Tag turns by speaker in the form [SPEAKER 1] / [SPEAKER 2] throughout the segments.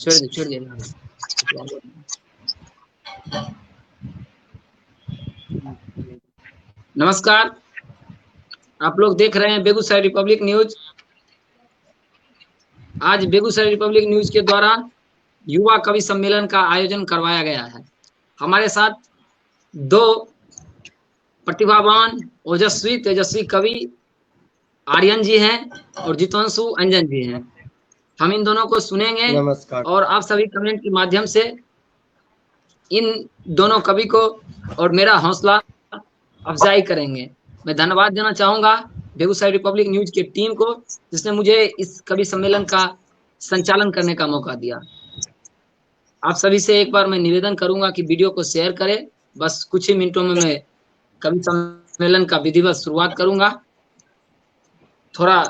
[SPEAKER 1] छोड़ दे। नमस्कार, आप लोग देख रहे हैं बेगूसराय रिपब्लिक न्यूज। आज बेगूसराय रिपब्लिक न्यूज के द्वारा युवा कवि सम्मेलन का आयोजन करवाया गया है। हमारे साथ दो प्रतिभावान ओजस्वी तेजस्वी कवि आर्यन जी हैं और जितांशु अंजन जी हैं। हम इन दोनों को सुनेंगे
[SPEAKER 2] नमस्कार।
[SPEAKER 1] और आप सभी कमेंट के माध्यम से इन दोनों कवि को और मेरा हौसला अफजाई करेंगे। मैं धन्यवाद देना चाहूंगा बेगूसराय रिपब्लिक न्यूज की टीम को, जिसने मुझे इस कवि सम्मेलन का संचालन करने का मौका दिया। आप सभी से एक बार मैं निवेदन करूंगा कि वीडियो को शेयर करें। बस कुछ ही मिनटों में मैं कवि सम्मेलन का विधिवत शुरुआत करूंगा। थोड़ा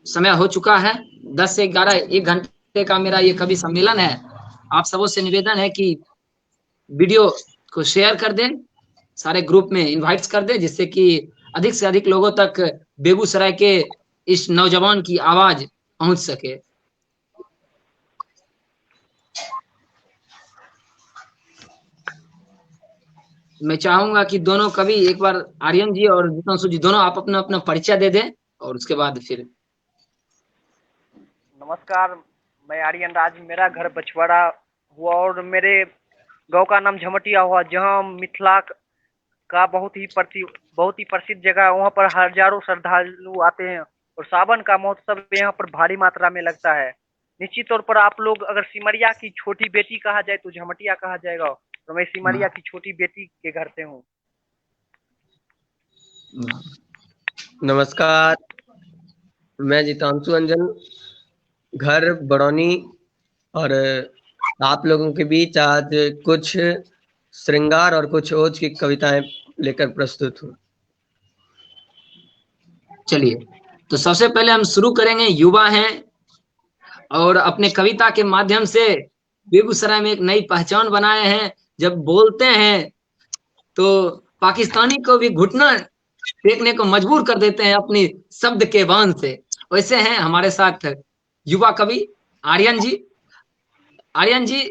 [SPEAKER 1] समय हो चुका है, 10 से 11 1 घंटे का मेरा ये कवि सम्मेलन है। आप सबों से निवेदन है कि वीडियो को शेयर कर दें, सारे ग्रुप में इनवाइट्स कर दें, जिससे कि अधिक से अधिक लोगों तक बेगूसराय के इस नौजवान की आवाज पहुंच सके। मैं चाहूंगा कि दोनों कवि एक बार आर्यन जी और जितांशु जी दोनों आप अपना अपना परिचय दे दें और उसके बाद फिर।
[SPEAKER 3] नमस्कार, मैं आर्यन राज, मेरा घर बछवाड़ा हुआ और मेरे गांव का नाम झमटिया हुआ, जहां मिथिला का बहुत ही प्रसिद्ध जगह है। वहां पर हजारों श्रद्धालु आते हैं और सावन का महोत्सव यहाँ पर भारी मात्रा में लगता है। निश्चित तौर पर आप लोग अगर सिमरिया की छोटी बेटी कहा जाए तो झमटिया कहा जाएगा, तो मैं सिमरिया की छोटी बेटी के घर से हूँ।
[SPEAKER 2] नमस्कार, मैं जितांशु अंजन, घर बड़ौनी, और आप लोगों के बीच आज कुछ श्रृंगार और कुछ ओज की कविताएं लेकर प्रस्तुत हूँ।
[SPEAKER 1] चलिए, तो सबसे पहले हम शुरू करेंगे। युवा हैं और अपने कविता के माध्यम से बेगूसराय में एक नई पहचान बनाए हैं। जब बोलते हैं तो पाकिस्तानी को भी घुटना टेकने को मजबूर कर देते हैं अपनी शब्द के बाण से। वैसे हैं हमारे साथ युवा कवि आर्यन जी। आर्यन जी,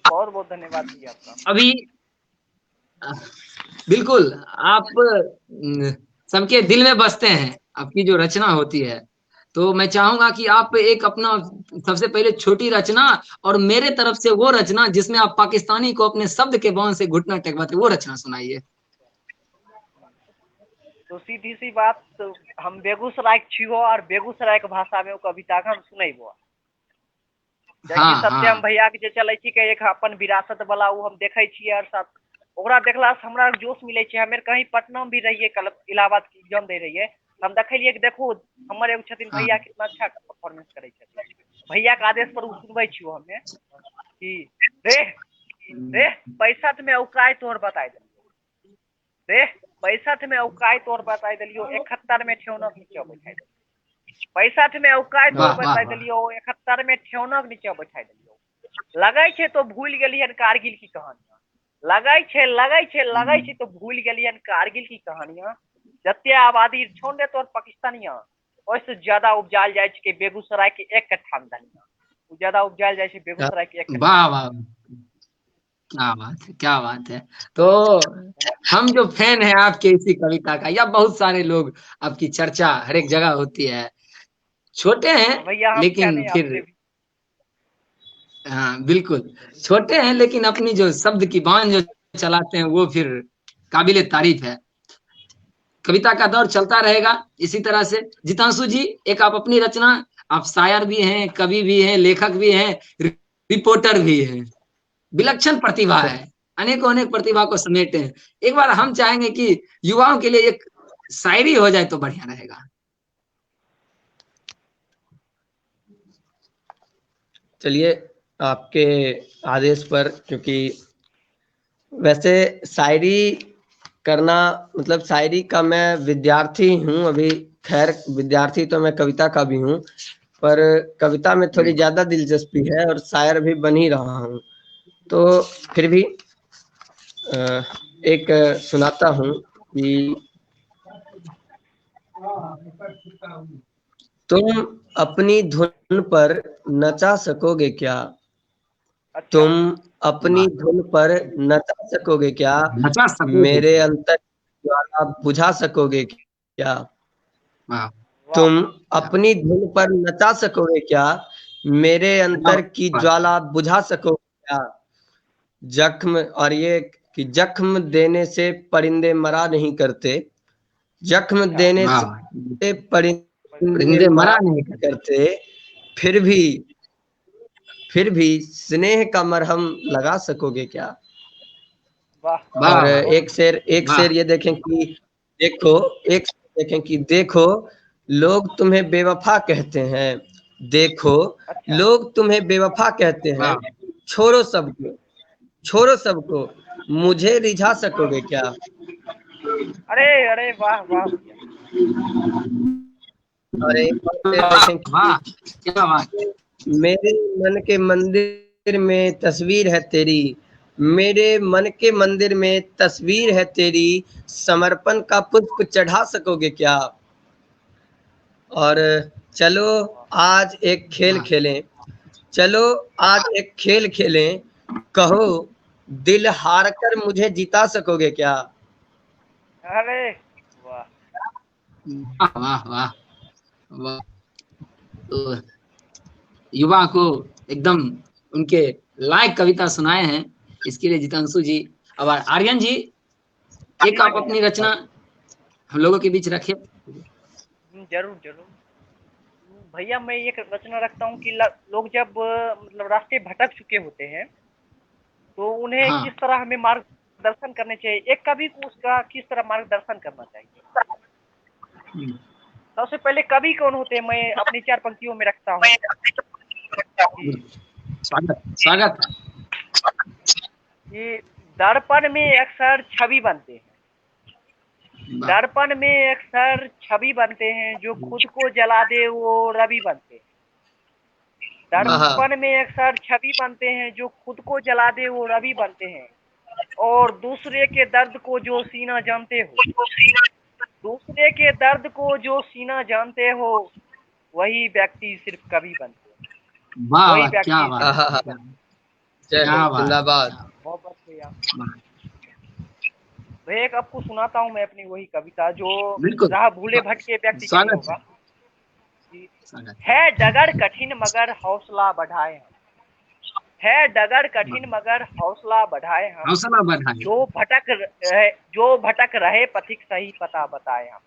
[SPEAKER 3] बहुत बहुत धन्यवाद जी आपका।
[SPEAKER 1] अभी बिल्कुल आप सबके दिल में बसते हैं, आपकी जो रचना होती है। तो मैं चाहूंगा कि आप एक अपना सबसे पहले छोटी रचना और मेरे तरफ से वो रचना जिसमें आप पाकिस्तानी को अपने शब्द के बाण से घुटना टेकवाते, वो रचना सुनाइए।
[SPEAKER 3] तो सीधी सी बात, तो हम बेगूसराय छियो और बेगूसराय के भाषा में वो कविता हम सुनेबो। जबकि
[SPEAKER 1] हाँ
[SPEAKER 3] सत्यम
[SPEAKER 1] हाँ
[SPEAKER 3] भैया के जे चलै छी के एक अपन विरासत वाला वो हम देखे छियै और साथ ओकरा देखला से हमरा जोश मिले छै। हमें कहीं पटना में भी रहिए, कल इलाहाबाद के एग्जाम दे रहिए, हम देखलिए कि देखो हमर एगो छथिन
[SPEAKER 1] हाँ
[SPEAKER 3] भैया कितना अच्छा परफॉर्मेंस करे छथिन। भैया के आदेश पर उ सुनबै छियो हमें कि रे रे 65 में औकाई तोहर बताई देलियो, रे 65 में औकाई तोहर बताई देलियो, 71 में ठेहुनक नीचे बैठाई देलियो। 65 में औकाई तोहर
[SPEAKER 1] वाह वाह
[SPEAKER 3] बताई
[SPEAKER 1] वाह।
[SPEAKER 3] देलियो, 71 में ठेहुनक नीचे बैठाई देलियो। लगै छै तो भूल गेलियन कारगिल की कहानियां, लगै छै तो भूल गेलियन कारगिल की कहानियां। जते आबादी छोड़ दे तोर पाकिस्तानिया, ओइसे ज्यादा उपजाल जाय छै बेगूसराय के एक कट्ठा में धनिया, ज्यादा उपजाल जाय छै बेगूसराय के एक कट्ठा।
[SPEAKER 1] वाह वाह, क्या बात है, क्या बात है। तो हम जो फैन हैं आपके इसी कविता का, या बहुत सारे लोग, आपकी चर्चा हर एक जगह होती है। छोटे हैं
[SPEAKER 3] भैया हम क्या
[SPEAKER 1] लेकिन
[SPEAKER 3] नहीं
[SPEAKER 1] फिर,
[SPEAKER 3] आपसे भी।
[SPEAKER 1] हाँ बिल्कुल, छोटे हैं लेकिन अपनी जो शब्द की बाण जो चलाते हैं वो फिर काबिले तारीफ है। कविता का दौर चलता रहेगा इसी तरह से। जितांशु जी, एक आप अपनी रचना, आप शायर भी हैं, कवि भी हैं, लेखक भी हैं, रिपोर्टर भी हैं, विलक्षण प्रतिभा है, अनेकों अनेक प्रतिभा को समेटे हैं। एक बार हम चाहेंगे कि युवाओं के लिए एक शायरी हो जाए तो बढ़िया रहेगा।
[SPEAKER 2] चलिए, आपके आदेश पर, क्योंकि वैसे शायरी करना, मतलब शायरी का मैं विद्यार्थी हूँ अभी। खैर, विद्यार्थी तो मैं कविता का भी हूँ, पर कविता में थोड़ी ज्यादा दिलचस्पी है और शायर भी बन ही रहा हूँ। तो फिर भी एक सुनाता हूँ कि तुम अपनी धुन पर नचा सकोगे क्या?
[SPEAKER 3] अच्छा,
[SPEAKER 2] तुम अपनी धुन पर नचा सकोगे क्या?
[SPEAKER 1] नचा सकोगे।
[SPEAKER 2] मेरे अंतर ज्वाला बुझा सकोगे क्या?
[SPEAKER 1] वाह
[SPEAKER 3] वाह,
[SPEAKER 2] तुम अपनी धुन पर नचा सकोगे क्या? मेरे अंतर की
[SPEAKER 1] वाह,
[SPEAKER 2] ज्वाला बुझा सकोगे क्या? जख्म, और ये कि जख्म देने से परिंदे मरा नहीं करते, जख्म
[SPEAKER 3] अच्छा,
[SPEAKER 2] देने
[SPEAKER 1] वाह,
[SPEAKER 2] से परिंदे
[SPEAKER 1] परिंदे
[SPEAKER 2] मरा
[SPEAKER 1] मरा नहीं
[SPEAKER 2] नहीं करते, फिर भी फिर भी स्नेह का मरहम लगा सकोगे क्या?
[SPEAKER 3] वाह,
[SPEAKER 1] वाह
[SPEAKER 2] और
[SPEAKER 1] वाह
[SPEAKER 2] एक
[SPEAKER 1] वाह
[SPEAKER 2] शेर ये देखें कि देखो, एक शेर देखें कि देखो, लोग तुम्हें बेवफा कहते हैं, देखो,
[SPEAKER 3] अच्छा,
[SPEAKER 2] लोग तुम्हें बेवफा कहते हैं,
[SPEAKER 1] वाह
[SPEAKER 2] छोड़ो सबको, छोड़ो सबको, मुझे रिझा सकोगे क्या?
[SPEAKER 3] अरे अरे, वाह वाह भैया,
[SPEAKER 2] और एक और शेर देखें कि
[SPEAKER 1] वाह, क्या बात।
[SPEAKER 2] मेरे मन के मंदिर में तस्वीर है तेरी, मेरे मन के मंदिर में तस्वीर है तेरी, समर्पण का पुष्प चढ़ा सकोगे क्या? और चलो आज एक खेल
[SPEAKER 1] वाह,
[SPEAKER 2] खेलें, चलो आज एक खेल खेलें, कहो दिल हार कर मुझे जिता सकोगे क्या?
[SPEAKER 3] अरे वाह,
[SPEAKER 1] वाह वाह वाह वाह। तो युवा को एकदम उनके लायक कविता सुनाए हैं, इसके लिए जितांशु जी आभार। आर्यन जी, एक
[SPEAKER 3] जी
[SPEAKER 1] आप
[SPEAKER 3] भैया,
[SPEAKER 1] अपनी रचना हम लोगों के बीच रखे।
[SPEAKER 3] जरूर जरूर भैया। मैं एक रचना रखता हूँ कि लोग जब मतलब रास्ते भटक चुके होते हैं तो उन्हें
[SPEAKER 1] हाँ
[SPEAKER 3] किस तरह हमें मार्गदर्शन करने चाहिए, एक कवि को उसका किस तरह मार्गदर्शन करना चाहिए। सबसे पहले कवि कौन होते हैं, मैं अपनी 4 पंक्तियों में रखता हूँ कि
[SPEAKER 1] स्वागत स्वागत है।
[SPEAKER 3] कि दर्पण में अक्सर छवि बनते हैं,
[SPEAKER 1] वाह
[SPEAKER 3] दर्पण में अक्सर छवि बनते हैं, जो खुद को जला दे वो रवि बनते हैं।
[SPEAKER 2] वाह,
[SPEAKER 3] दर्पण में अक्सर छवि बनते हैं, जो खुद को जला दे वो रवि बनते हैं। और दूसरे के दर्द को जो सीना जानते हो, दूसरे के दर्द को जो सीना जानते हो, वही व्यक्ति सिर्फ कवि बनते हैं,
[SPEAKER 1] वाह
[SPEAKER 3] वही
[SPEAKER 1] वाह, क्या
[SPEAKER 3] व्यक्ति
[SPEAKER 1] बात
[SPEAKER 3] सिर्फ
[SPEAKER 2] आहा,
[SPEAKER 3] कवि बनते
[SPEAKER 2] जय हो,
[SPEAKER 1] क्या बात।
[SPEAKER 2] जिंदाबाद।
[SPEAKER 3] बहुत बहुत भैया।
[SPEAKER 1] वाह,
[SPEAKER 3] भैया एक आपको सुनाता हूँ मैं अपनी वही कविता जो
[SPEAKER 1] बिल्कुल
[SPEAKER 3] राह भूले भटके व्यक्ति के लिए
[SPEAKER 1] स्वागत
[SPEAKER 3] होगा
[SPEAKER 1] है।
[SPEAKER 3] कि
[SPEAKER 1] स्वागत
[SPEAKER 3] है डगर कठिन मगर हौसला बढ़ाए हम, है डगर
[SPEAKER 1] वाह,
[SPEAKER 3] कठिन मगर हौसला बढ़ाए हम,
[SPEAKER 1] हौसला बढ़ाए।
[SPEAKER 3] जो भटक रहे पथिक सही पता बताए हम,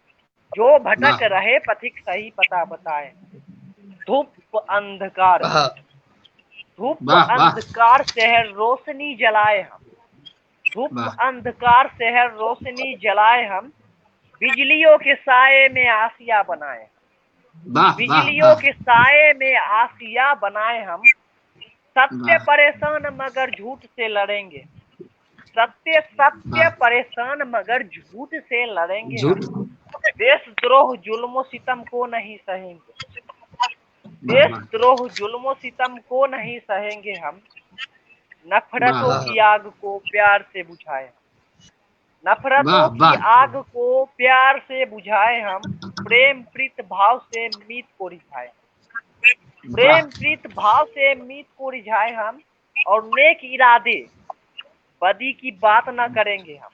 [SPEAKER 3] जो भटक
[SPEAKER 1] वाह
[SPEAKER 3] रहे पथिक सही पता बताए। धूप अंधकार
[SPEAKER 2] वाह,
[SPEAKER 3] धूप
[SPEAKER 1] वाह वाह
[SPEAKER 3] अंधकार शहर रोशनी जलाए हम, धूप
[SPEAKER 1] वाह
[SPEAKER 3] अंधकार शहर रोशनी जलाए हम, बिजलियों के साए में आसिया बनाए,
[SPEAKER 1] वाह वाह
[SPEAKER 3] बिजलियों
[SPEAKER 1] वाह
[SPEAKER 3] के साए में आसिया बनाए हम। सत्य
[SPEAKER 1] वाह
[SPEAKER 3] परेशान मगर झूठ से लड़ेंगे, सत्य सत्य
[SPEAKER 1] वाह।
[SPEAKER 3] परेशान मगर झूठ से लड़ेंगे हम।
[SPEAKER 1] झूठ।
[SPEAKER 3] देशद्रोह जुल्म सितम को नहीं सहेंगे,
[SPEAKER 1] वाह वाह
[SPEAKER 3] देशद्रोह जुल्म सितम को नहीं सहेंगे हम। नफरतों
[SPEAKER 1] वाह
[SPEAKER 3] की आग को प्यार से बुझाए हम, नफरतों
[SPEAKER 1] वाह
[SPEAKER 3] की
[SPEAKER 1] वाह
[SPEAKER 3] आग को प्यार से बुझाए हम। प्रेम प्रीत भाव से मीत को रिझाए,
[SPEAKER 1] वाह
[SPEAKER 3] प्रेम प्रीत भाव से मीत को रिझाए हम। और नेक इरादे बदी की बात ना करेंगे हम,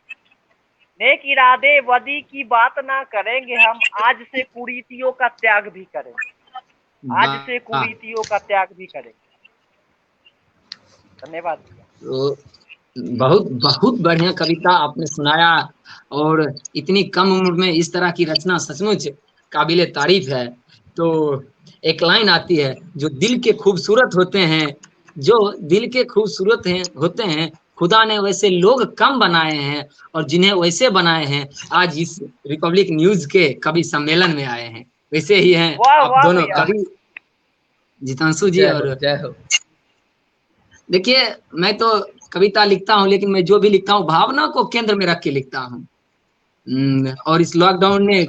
[SPEAKER 3] नेक इरादे बदी की बात ना करेंगे हम। आज से कुरीतियों का त्याग भी करेंगे, आज से
[SPEAKER 1] वाह।
[SPEAKER 3] कुरीतियों का त्याग भी करेंगे। धन्यवाद भैया।
[SPEAKER 1] तो बहुत बहुत बढ़िया कविता आपने सुनाया, और इतनी कम उम्र में इस तरह की रचना सचमुच काबिले तारीफ है। तो एक लाइन आती है, जो दिल के खूबसूरत होते हैं, जो दिल के खूबसूरत हैं होते हैं, खुदा ने वैसे लोग कम बनाए हैं, और जिन्हें वैसे बनाए हैं आज इस रिपब्लिक न्यूज के कवि सम्मेलन में आए हैं। वैसे ही हैं
[SPEAKER 3] वाह
[SPEAKER 1] आप
[SPEAKER 3] वाह
[SPEAKER 1] दोनों
[SPEAKER 3] भैया,
[SPEAKER 1] कवि, जितांशु जी
[SPEAKER 2] जय हो,
[SPEAKER 1] और।
[SPEAKER 2] जय हो।
[SPEAKER 1] देखिए, मैं तो कविता लिखता हूँ, लेकिन मैं जो भी लिखता हूँ भावना को केंद्र में रख के लिखता हूँ। और इस लॉकडाउन में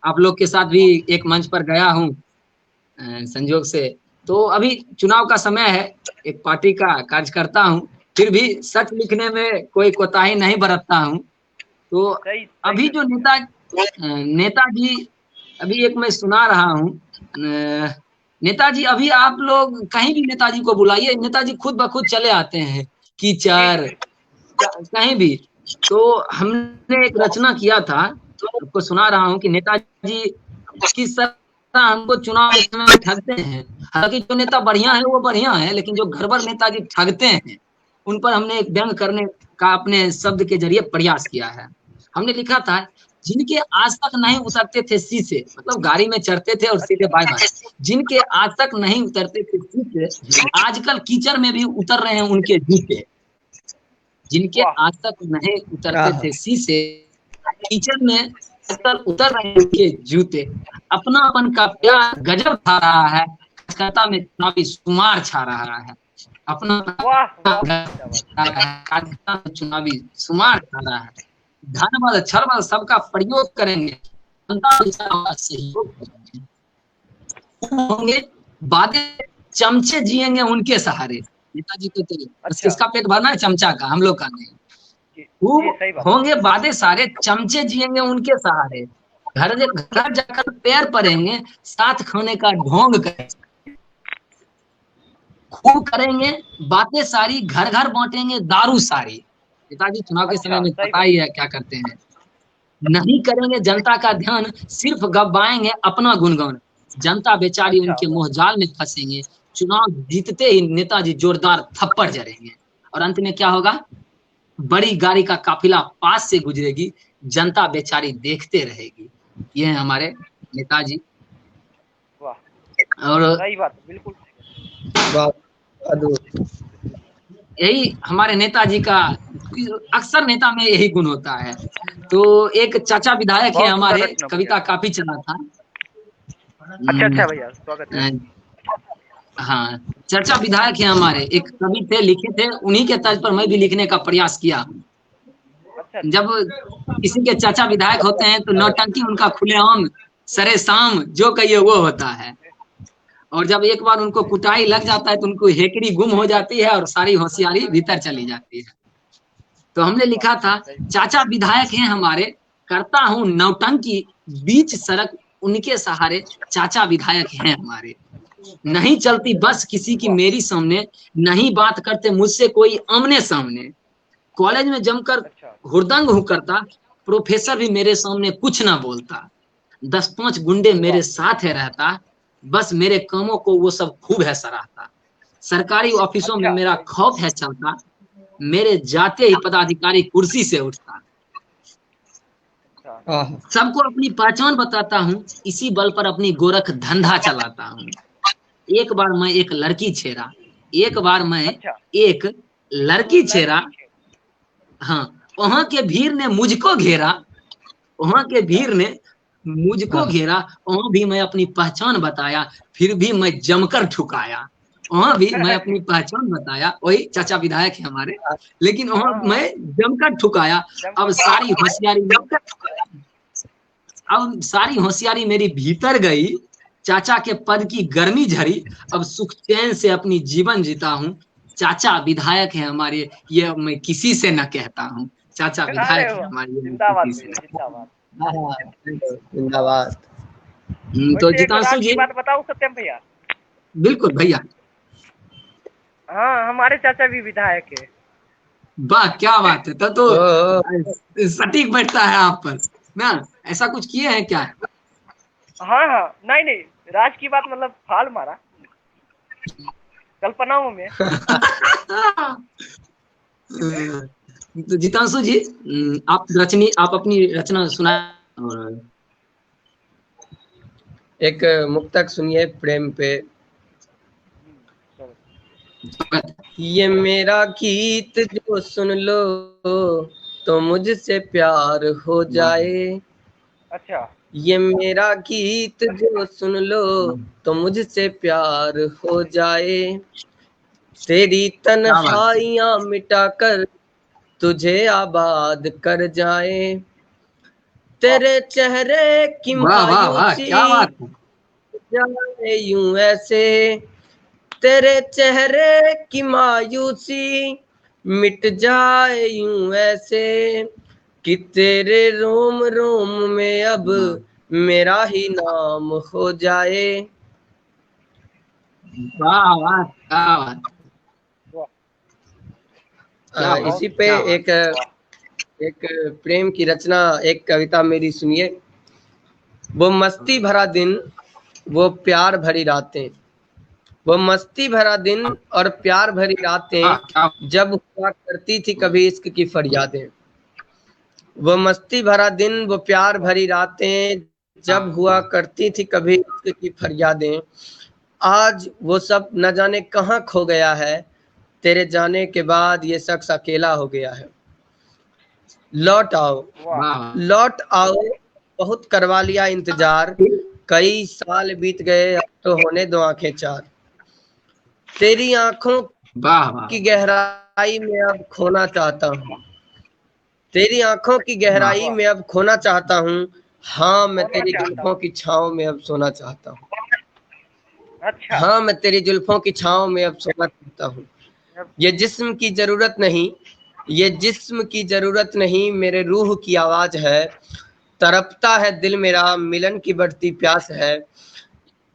[SPEAKER 1] आप लोग के साथ भी एक मंच पर गया हूँ संजोग से। तो अभी चुनाव का समय है, एक पार्टी का कार्यकर्ता हूँ, फिर भी सच लिखने में कोई कोताही नहीं बरतता हूँ। तो
[SPEAKER 3] सही सही
[SPEAKER 1] अभी
[SPEAKER 3] है
[SPEAKER 1] जो
[SPEAKER 3] भैया।
[SPEAKER 1] नेताजी अभी एक मैं सुना रहा हूँ, नेताजी अभी आप लोग कहीं भी नेताजी को बुलाइए, नेताजी खुद ब खुद चले आते हैं, कीचड़ कहीं भी। तो हमने एक रचना किया था, आपको सुना रहा हूँ कि नेताजी किस तरह हमको चुनाव के समय में ठगते हैं। हालांकि जो नेता बढ़िया है वो बढ़िया है, लेकिन जो गड़बड़ नेताजी ठगते हैं उन पर हमने एक व्यंग करने का अपने शब्द के जरिए प्रयास किया है। हमने लिखा था, जिनके आज तक नहीं उतरते थे शीशे, मतलब गाड़ी में चढ़ते थे और सीधे बाय बाय, जिनके आज तक नहीं उतरते थे शीशे, आजकल कीचड़ में भी उतर रहे हैं उनके जूते। जिनके आज तक नहीं उतरते थे शीशे, कीचड़ में आजकल उतर रहे हैं उनके जूते। अपनापन का प्यार गजब खा रहा है, कलकत्ता में चुनावी शुमार छा रहा है। अपना चुनावी शुमार छा रहा है। धनबल छलबल सबका प्रयोग करेंगे, सहयोग होंगे, बादे चमचे जिएंगे उनके सहारे। नेताजी को तो किसका पेट भरना है? चमचा का, हम लोग का नहीं। खूब होंगे बादे सारे, चमचे जिएंगे उनके सहारे। घर घर जाकर पैर पड़ेंगे, साथ खाने का ढोंग करेंगे। खूब करेंगे बातें सारी, घर घर बांटेंगे दारू सारी। नेताजी चुनाव के समय में पता ही है क्या करते हैं। नहीं करेंगे जनता का ध्यान, सिर्फ गवाएंगे अपना गुणगान। जनता बेचारी उनके मोहजाल में फंसेंगे। चुनाव जीतते ही नेताजी जोरदार थप्पड़ जड़ेंगे। और अंत में क्या होगा? बड़ी गाड़ी का काफिला पास से गुजरेगी, जनता बेचारी देखते रहेगी। ये है हमारे नेताजी। और
[SPEAKER 3] सही बात, बिल्कुल
[SPEAKER 1] यही हमारे नेताजी का, अक्सर नेता में यही गुण होता है। तो एक चाचा विधायक है हमारे, कविता काफी चला था।
[SPEAKER 3] अच्छा भैया, स्वागत है।
[SPEAKER 1] हाँ, चर्चा विधायक है हमारे, एक कवि थे, लिखे थे, उन्हीं के तर्ज पर मैं भी लिखने का प्रयास किया। जब किसी के चाचा विधायक होते हैं तो नौटंकी उनका खुलेआम सरे शाम जो कहिए वो होता है। और जब एक बार उनको कुटाई लग जाता है तो उनको हेकड़ी गुम हो जाती है और सारी होशियारी भीतर चली जाती है। तो हमने लिखा था, चाचा विधायक हैं हमारे, करता हूँ नौटंकी बीच सड़क उनके सहारे। चाचा विधायक हैं हमारे, नहीं चलती बस किसी की मेरी सामने, नहीं बात करते मुझसे कोई आमने सामने। कॉलेज में जमकर हुरदंग हूँ करता, प्रोफेसर भी मेरे सामने कुछ ना बोलता। 10-5 गुंडे मेरे साथ है रहता, बस मेरे कामों को वो सब खूब है सराहता। सरकारी ऑफिसों में मेरा खौफ है चलता, मेरे जाते ही पदाधिकारी कुर्सी से उठता। सबको अपनी पहचान बताता हूँ, इसी बल पर अपनी गोरख धंधा चलाता हूँ। एक बार मैं एक लड़की छेड़ा, एक बार मैं एक लड़की छेड़ा। हाँ, वहां के भीड़ ने मुझको घेरा, वहां के भीड़ ने मुझको घेरा। वहां भी मैं अपनी पहचान बताया, फिर भी मैं जमकर ठुकाया। वहां भी मैं अपनी पहचान बताया, वही चाचा विधायक है हमारे, लेकिन वहां मैं जमकर ठुकाया। अब सारी होशियारी मेरी भीतर गई, चाचा के पद की गर्मी झरी। अब सुख चैन से अपनी जीवन जीता हूँ। चाचा विधायक है हमारे, ये मैं किसी से न कहता हूँ। चाचा विधायक है हमारे,
[SPEAKER 2] जिंदाबाद।
[SPEAKER 1] तो जितांशु जी,
[SPEAKER 3] बात बताओ सत्यम भैया।
[SPEAKER 1] बिल्कुल भैया।
[SPEAKER 3] हाँ, हमारे चाचा भी विधायक है।
[SPEAKER 1] वाह, क्या बात है, तो सटीक बैठता है आप पर ना। ऐसा कुछ किए हैं क्या?
[SPEAKER 3] हाँ, नहीं, राज की बात मतलब फाल मारा कल्पनाओं में।
[SPEAKER 1] तो जितांशु जी, आप अपनी रचना सुना। और
[SPEAKER 2] एक मुक्तक सुनिए प्रेम पे। ये मेरा गीत जो सुन लो तो मुझसे प्यार हो जाए।
[SPEAKER 3] अच्छा।
[SPEAKER 2] ये मेरा गीत जो सुन लो तो मुझसे प्यार हो जाए। तेरी तन्हाइयां मिटाकर तुझे आबाद कर जाए। तेरे चेहरे की मायूसी जाए यूं ऐसे, तेरे चेहरे की मायूसी मिट जाए यूं ऐसे, कि तेरे रोम रोम में अब मेरा ही नाम हो जाए।
[SPEAKER 1] वाह वाह क्या बात,
[SPEAKER 3] वाह
[SPEAKER 1] क्या बात,
[SPEAKER 2] इसी पे
[SPEAKER 1] क्या बात।
[SPEAKER 2] एक प्रेम की रचना, एक कविता मेरी सुनिए। वो मस्ती भरा दिन, वो प्यार भरी रातें, वो मस्ती भरा दिन और प्यार भरी
[SPEAKER 1] वाह, क्या
[SPEAKER 2] रातें, जब हुआ करती थी कभी इश्क की फरियादें। वो मस्ती भरा दिन, वो प्यार
[SPEAKER 3] वाह
[SPEAKER 2] भरी रातें, जब हुआ
[SPEAKER 1] बात।
[SPEAKER 2] करती थी कभी इश्क की फरियादें। आज वो सब न जाने कहाँ खो गया है, तेरे जाने के बाद ये शख्स अकेला हो गया है। लौट आओ,
[SPEAKER 3] वाह
[SPEAKER 1] वाह
[SPEAKER 2] लौट आओ, बहुत करवा लिया इंतजार, कई साल बीत गए अब तो होने दो आंखें चार। तेरी आंखों
[SPEAKER 1] वाह वाह
[SPEAKER 2] की गहराई में अब खोना चाहता हूँ, तेरी आंखों की गहराई
[SPEAKER 3] वाह
[SPEAKER 2] में अब खोना चाहता हूँ। हाँ मैं
[SPEAKER 3] होना
[SPEAKER 2] तेरी
[SPEAKER 3] चाहता
[SPEAKER 2] जुल्फों
[SPEAKER 3] हूँ।
[SPEAKER 2] की छाँव में अब सोना चाहता हूँ।
[SPEAKER 3] अच्छा
[SPEAKER 2] हाँ मैं तेरी जुल्फों की छाँव में अब सोना चाहता हूँ।
[SPEAKER 3] अब-
[SPEAKER 2] ये जिस्म की जरूरत नहीं, ये जिस्म की जरूरत नहीं, मेरे रूह की आवाज है। तड़पता है दिल मेरा, मिलन की बढ़ती प्यास है।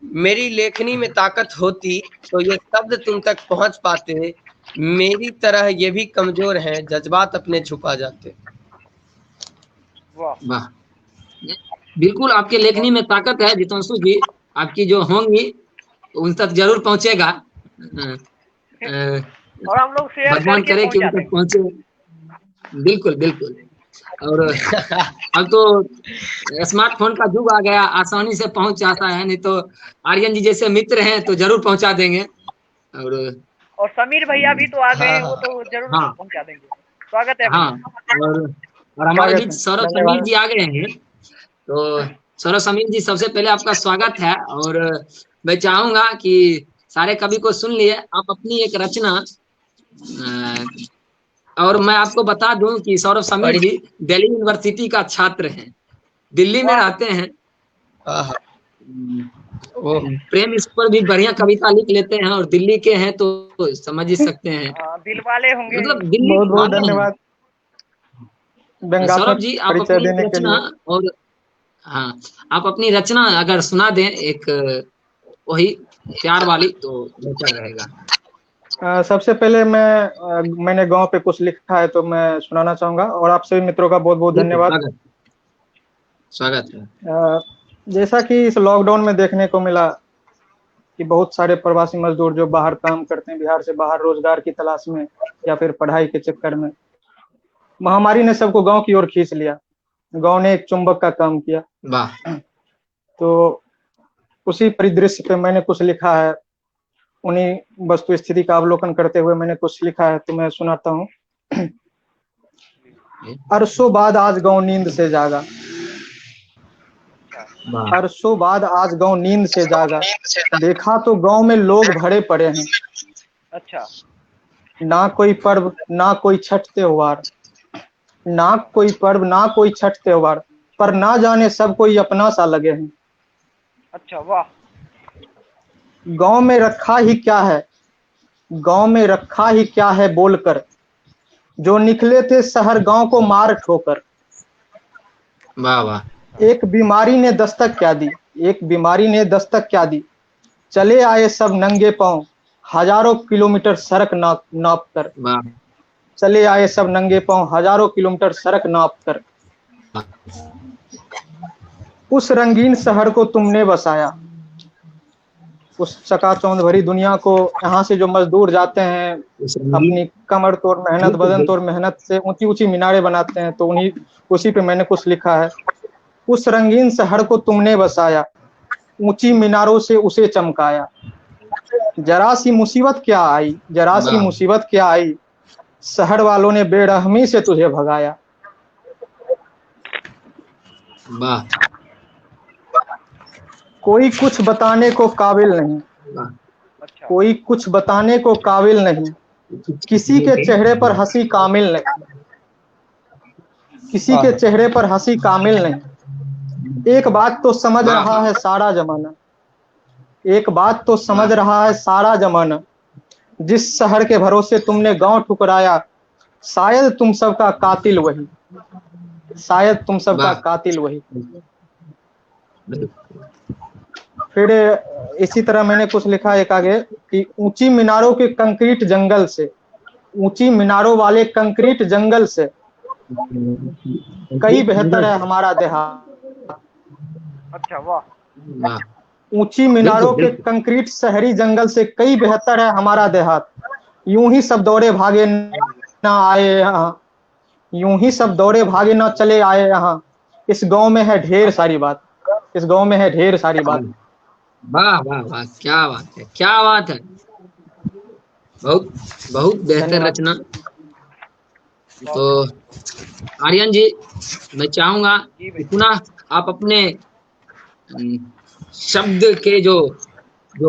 [SPEAKER 2] मेरी लेखनी में ताकत होती तो ये शब्द तुम तक पहुंच पाते। मेरी तरह ये भी कमजोर हैं, जज्बात अपने छुपा जाते।
[SPEAKER 3] वाह
[SPEAKER 1] वाह। बिल्कुल आपके लेखनी में ताकत है जितेंशु जी, आपकी जो होंगी उन तक जरूर पहुंचेगा। अ,
[SPEAKER 3] और हम लोग शेयर
[SPEAKER 1] भगवान
[SPEAKER 3] करके
[SPEAKER 1] करे कि उन
[SPEAKER 3] पहुंचा
[SPEAKER 1] तक
[SPEAKER 3] देंगे।
[SPEAKER 1] पहुंचे। बिल्कुल बिल्कुल। और अब तो स्मार्टफोन का युग आ गया, आसानी से पहुंच जाता है, नहीं तो आर्यन जी जैसे मित्र हैं तो जरूर पहुंचा देंगे। और
[SPEAKER 3] और समीर भैया भी तो आ गए
[SPEAKER 2] हाँ
[SPEAKER 3] हैं, वो
[SPEAKER 2] हाँ
[SPEAKER 3] तो जरूर
[SPEAKER 1] हाँ
[SPEAKER 3] पहुंचा देंगे। स्वागत है
[SPEAKER 1] हाँ।
[SPEAKER 3] भैया।
[SPEAKER 1] और और हमारे
[SPEAKER 4] स्वागत
[SPEAKER 1] बीच
[SPEAKER 4] है,
[SPEAKER 1] सौरभ समीर
[SPEAKER 4] धन्यवाद।
[SPEAKER 1] जी आ गए हैं। तो सौरभ समीर जी, सबसे पहले आपका स्वागत है। और मैं चाहूंगा कि सारे कवि को सुन लिए, आप अपनी एक रचना और मैं आपको बता दूं कि सौरभ समीर
[SPEAKER 2] पढ़ी।
[SPEAKER 1] जी दिल्ली यूनिवर्सिटी का छात्र हैं, दिल्ली में
[SPEAKER 3] वाह
[SPEAKER 1] रहते हैं।
[SPEAKER 2] हाँ हाँ। ओह
[SPEAKER 1] प्रेम इस पर भी बढ़िया कविता लिख लेते हैं, और दिल्ली के हैं तो समझ ही सकते हैं।
[SPEAKER 3] दिल वाले होंगे।
[SPEAKER 1] मतलब दिल्ली
[SPEAKER 4] बहुत बहुत
[SPEAKER 1] वाले
[SPEAKER 4] धन्यवाद
[SPEAKER 1] हैं। सौरभ
[SPEAKER 4] व्यंग्यात्मक
[SPEAKER 1] जी आप
[SPEAKER 4] परिचय
[SPEAKER 1] अपनी एक
[SPEAKER 4] देने के
[SPEAKER 1] रचना,
[SPEAKER 4] लिए।
[SPEAKER 1] और हाँ, आप अपनी रचना अगर सुना दें एक वही प्यार वाली, तो बेहतर रहेगा।
[SPEAKER 4] सबसे पहले मैंने गांव पे कुछ लिखा है तो मैं सुनाना चाहूंगा, और आप सभी मित्रों का बहुत बहुत
[SPEAKER 1] बिल्कुल,
[SPEAKER 4] धन्यवाद।
[SPEAKER 1] स्वागत, स्वागत है।
[SPEAKER 4] अ, जैसा कि इस लॉकडाउन में देखने को मिला कि बहुत सारे प्रवासी मजदूर जो बाहर काम करते हैं, बिहार से बाहर रोजगार की तलाश में या फिर पढ़ाई के चक्कर में, महामारी ने सबको गांव की ओर खींच लिया। गांव ने एक चुंबक का काम किया।
[SPEAKER 1] वाह
[SPEAKER 4] तो उसी परिदृश्य पे मैंने कुछ लिखा है, उन्हीं वस्तु स्थिति का अवलोकन करते हुए मैंने कुछ लिखा है, तो मैं सुनाता हूँ। अरसों बाद आज गांव नींद से जागा,
[SPEAKER 1] वाह
[SPEAKER 4] अरसों बाद आज गांव नींद से जागा, देखा तो गांव में लोग भरे पड़े हैं।
[SPEAKER 3] अच्छा
[SPEAKER 4] ना कोई पर्व ना कोई छठ त्योहार, ना कोई पर्व ना कोई छठ त्योहार, पर ना जाने सब कोई अपना सा लगे हैं।
[SPEAKER 3] अच्छा वाह
[SPEAKER 4] गांव में रखा ही क्या है, गांव में रखा ही क्या है बोलकर, जो निकले थे शहर गांव को मार ठोकर।
[SPEAKER 1] वाह वाह
[SPEAKER 4] एक बीमारी ने दस्तक क्या दी, एक बीमारी ने दस्तक क्या दी, चले आए सब नंगे पांव, हजारों किलोमीटर सड़क नाप नाप कर,
[SPEAKER 1] वाह
[SPEAKER 4] चले आए सब नंगे पांव, हजारों किलोमीटर सड़क नाप कर। उस रंगीन शहर को तुमने बसाया, उस चकाचौंध भरी दुनिया को, यहाँ से जो मजदूर जाते हैं
[SPEAKER 1] उस रंगीन,
[SPEAKER 4] अपनी कमर तोड़ मेहनत,
[SPEAKER 1] बिल्कुल
[SPEAKER 4] बदन तोड़
[SPEAKER 1] बिल्कुल।
[SPEAKER 4] मेहनत से ऊंची ऊंची मीनारें बनाते हैं, तो उन्हीं उसी पे मैंने कुछ लिखा है। उस रंगीन शहर को तुमने बसाया, ऊंची मीनारों से उसे चमकाया, जरा सी मुसीबत क्या आई, जरा सी
[SPEAKER 1] वाह
[SPEAKER 4] मुसीबत क्या आई, शहर वालों ने बेरहमी से तुझे भगाया।
[SPEAKER 1] वाह
[SPEAKER 4] कोई कुछ बताने को काबिल नहीं,
[SPEAKER 1] वाह।
[SPEAKER 3] अच्छा
[SPEAKER 4] कोई कुछ बताने को काबिल नहीं, किसी के चेहरे पर हंसी कामिल नहीं, किसी के चेहरे पर हंसी कामिल नहीं। एक बात तो समझ
[SPEAKER 1] वाह
[SPEAKER 4] रहा है सारा जमाना, एक बात तो समझ
[SPEAKER 1] वाह
[SPEAKER 4] रहा है सारा जमाना, जिस शहर के भरोसे तुमने गांव ठुकराया, शायद तुम सबका कातिल वही, शायद तुम सबका
[SPEAKER 1] वाह।
[SPEAKER 4] कातिल वही। फिर इसी तरह मैंने कुछ लिखा एक आगे कि ऊंची मीनारों के कंक्रीट जंगल से, ऊंची मीनारों वाले कंक्रीट जंगल से कई बेहतर है हमारा देहात।
[SPEAKER 3] अच्छा वाह।
[SPEAKER 1] वाह,
[SPEAKER 4] ऊंची मीनारों के
[SPEAKER 1] बिल्कुल।
[SPEAKER 4] कंक्रीट शहरी जंगल से कई बेहतर है हमारा देहात। यूं ही सब दौड़े भागे न आए यहाँ, यूं ही सब दौड़े भागे न चले आए यहाँ। इस गांव में है ढेर सारी बात, इस गांव में है ढेर सारी बात।
[SPEAKER 1] वाह वाह वाह, क्या बात है, क्या बात है। बहुत बहुत बेहतर
[SPEAKER 4] धन्यवाद।
[SPEAKER 1] रचना। तो आर्यन जी, मैं चाहूंगा
[SPEAKER 3] जी
[SPEAKER 1] कि
[SPEAKER 3] भाई।
[SPEAKER 1] पुनः आप अपने शब्द के जो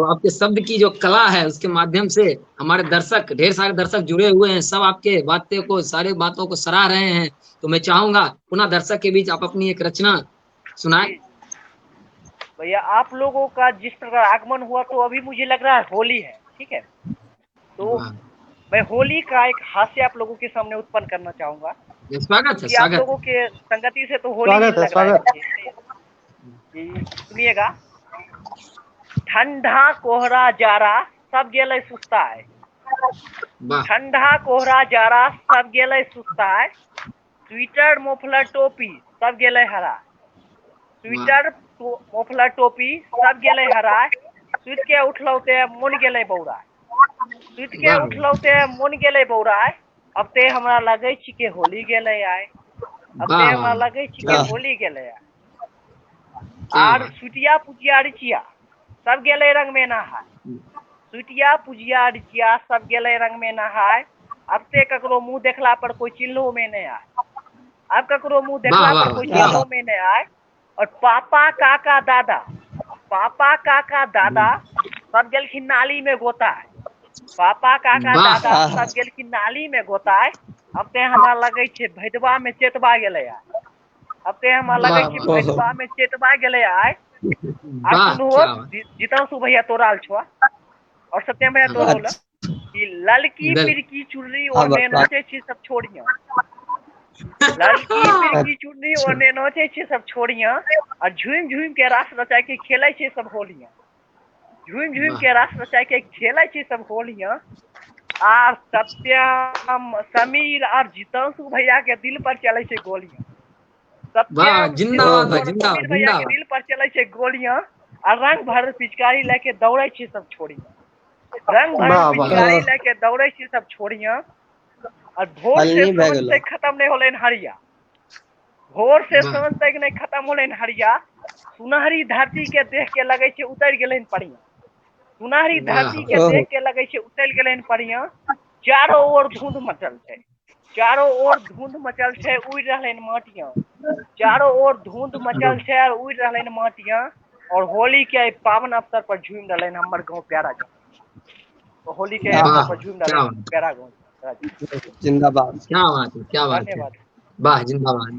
[SPEAKER 1] आपके शब्द की जो कला है उसके माध्यम से हमारे दर्शक, ढेर सारे दर्शक जुड़े हुए हैं, सब आपके बातें को, सारे बातों को सराह रहे हैं। तो मैं चाहूंगा पुनः दर्शक के बीच आप अपनी एक रचना सुनाए।
[SPEAKER 3] जी भैया, आप लोगों का जिस प्रकार आगमन हुआ तो अभी मुझे लग रहा है होली है, ठीक है। तो
[SPEAKER 1] वाह,
[SPEAKER 3] मैं होली का एक हास्य आप लोगों के सामने उत्पन्न करना चाहूंगा,
[SPEAKER 1] स्वागत है,
[SPEAKER 3] क्योंकि आप
[SPEAKER 1] स्वागत
[SPEAKER 3] लोगों
[SPEAKER 1] है।
[SPEAKER 3] के संगति से तो होली ही
[SPEAKER 4] स्वागत है,
[SPEAKER 3] लग रहा है
[SPEAKER 4] स्वागत।
[SPEAKER 3] मुझे। कि सुनिएगा। ठंडा कोहरा जारा सब गेले सुस्ताए,
[SPEAKER 1] वाह
[SPEAKER 3] ठंडा कोहरा जारा सब गेले सुस्ताए, स्वेटर मोफलर टोपी सब गेले हरा,
[SPEAKER 1] वाह
[SPEAKER 3] स्वेटर मोफलर टोपी सब गेले हराय, सुत के उठलौते मन गेले बौराय, सुत के
[SPEAKER 1] वाह
[SPEAKER 3] उठलौते मन गेले बौराय। अब ते हमरा लगे छी के होली गेले आय, अब ते
[SPEAKER 1] वाह
[SPEAKER 3] हमरा
[SPEAKER 1] वाह,
[SPEAKER 3] लगे छी के
[SPEAKER 2] क्या
[SPEAKER 3] होली गेले आय।
[SPEAKER 1] क्या
[SPEAKER 3] आर
[SPEAKER 1] बात।
[SPEAKER 3] सुटिया पुजिया रिचिया सब गेले रंग में नहाय, सुटिया पुजिया रिचिया सब गेले रंग में नहाय। अब ते ककरो मुंह देखला पर कोई चिन्हो में नहीं आए, अब ककरो मुंह
[SPEAKER 1] वाह
[SPEAKER 3] देखला
[SPEAKER 1] वाह
[SPEAKER 3] पर
[SPEAKER 1] वाह,
[SPEAKER 3] कोई
[SPEAKER 1] क्या
[SPEAKER 3] चिन्हो
[SPEAKER 1] बात।
[SPEAKER 3] में नहीं आए। और पापा काका दादा, पापा काका दादा सब गेलखिन नाली में गोता है, पापा काका
[SPEAKER 1] वाह
[SPEAKER 3] दादा सब गेलखिन नाली में गोता है। अब ते हमरा लगे छे भैदवा में चेतबा गेले आय, अब ते हमरा लगे
[SPEAKER 1] वाह
[SPEAKER 3] छे
[SPEAKER 1] वाह
[SPEAKER 3] भैदवा में चेतबा गेले आय। और
[SPEAKER 1] वाह,
[SPEAKER 3] सुनो,
[SPEAKER 1] क्या बात।
[SPEAKER 3] जितांशु भैया तोराल छुआ और सत्यम भैया
[SPEAKER 1] हाँ,
[SPEAKER 3] तोरोल
[SPEAKER 2] अच्छा।
[SPEAKER 3] कि ललकी
[SPEAKER 1] बिल्कुल।
[SPEAKER 3] पिरकी चुनरी
[SPEAKER 2] अब
[SPEAKER 3] ओढ़ने नोचे छी सब छोड़िया, ललकी पिरकी चुनरी ओढ़ने नोचे छी सब छोड़िया। और झूम झूम के रास रचा के खेले छी सब होलिया, झूम झूम
[SPEAKER 1] वाह
[SPEAKER 3] के रास रचा के खेले छी सब होलिया। आ सत्यम समीर और जितांशु भैया के दिल पर चले छे गोलियां,
[SPEAKER 1] वाह,
[SPEAKER 3] सत्यम
[SPEAKER 1] जिंदाबाद
[SPEAKER 3] जितांशु
[SPEAKER 1] भाई,
[SPEAKER 3] और
[SPEAKER 1] जिंदाबाद
[SPEAKER 3] समीर भैया के
[SPEAKER 1] जिंदाबाद।
[SPEAKER 3] दिल पर चले छे गोलियां। और रंग भर पिचकारी लेके दौड़े छे सब छोड़िया, रंग भरल
[SPEAKER 4] वाह वाह।
[SPEAKER 3] पिचकारी लेके दौड़े छी सब छोड़िया। और भोर से
[SPEAKER 2] हलनी
[SPEAKER 3] सांझ
[SPEAKER 2] बैगला।
[SPEAKER 3] तक खत्म नहीं होले हरिया, भोर से
[SPEAKER 1] वाह
[SPEAKER 3] सांझ तक नहीं खत्म होले हरिया। सुनहरी धरती के देख के लगे छे उतर गेले पड़िया, सुनहरी
[SPEAKER 1] वाह
[SPEAKER 3] धरती के
[SPEAKER 2] ओहो।
[SPEAKER 3] देख के लगे छे उतर गेले पड़िया। चारों ओर धुंध मचल छे, चारों ओर धुंध मचल छे उड़ रहले माटिया, चारों ओर धुंध मचल छे और उड़ रहले माटिया। और होली के पावन अवसर पर झूम रहले हमर गांव प्यारा गांव, तो होली के अवसर
[SPEAKER 1] वाह,
[SPEAKER 3] पर झूम
[SPEAKER 1] क्या
[SPEAKER 3] रहले
[SPEAKER 1] बात,
[SPEAKER 3] प्यारा गांव।
[SPEAKER 2] जिंदाबाद।
[SPEAKER 1] क्या बात है, क्या बात है।
[SPEAKER 3] धन्यवाद
[SPEAKER 1] वाह, जिंदाबाद।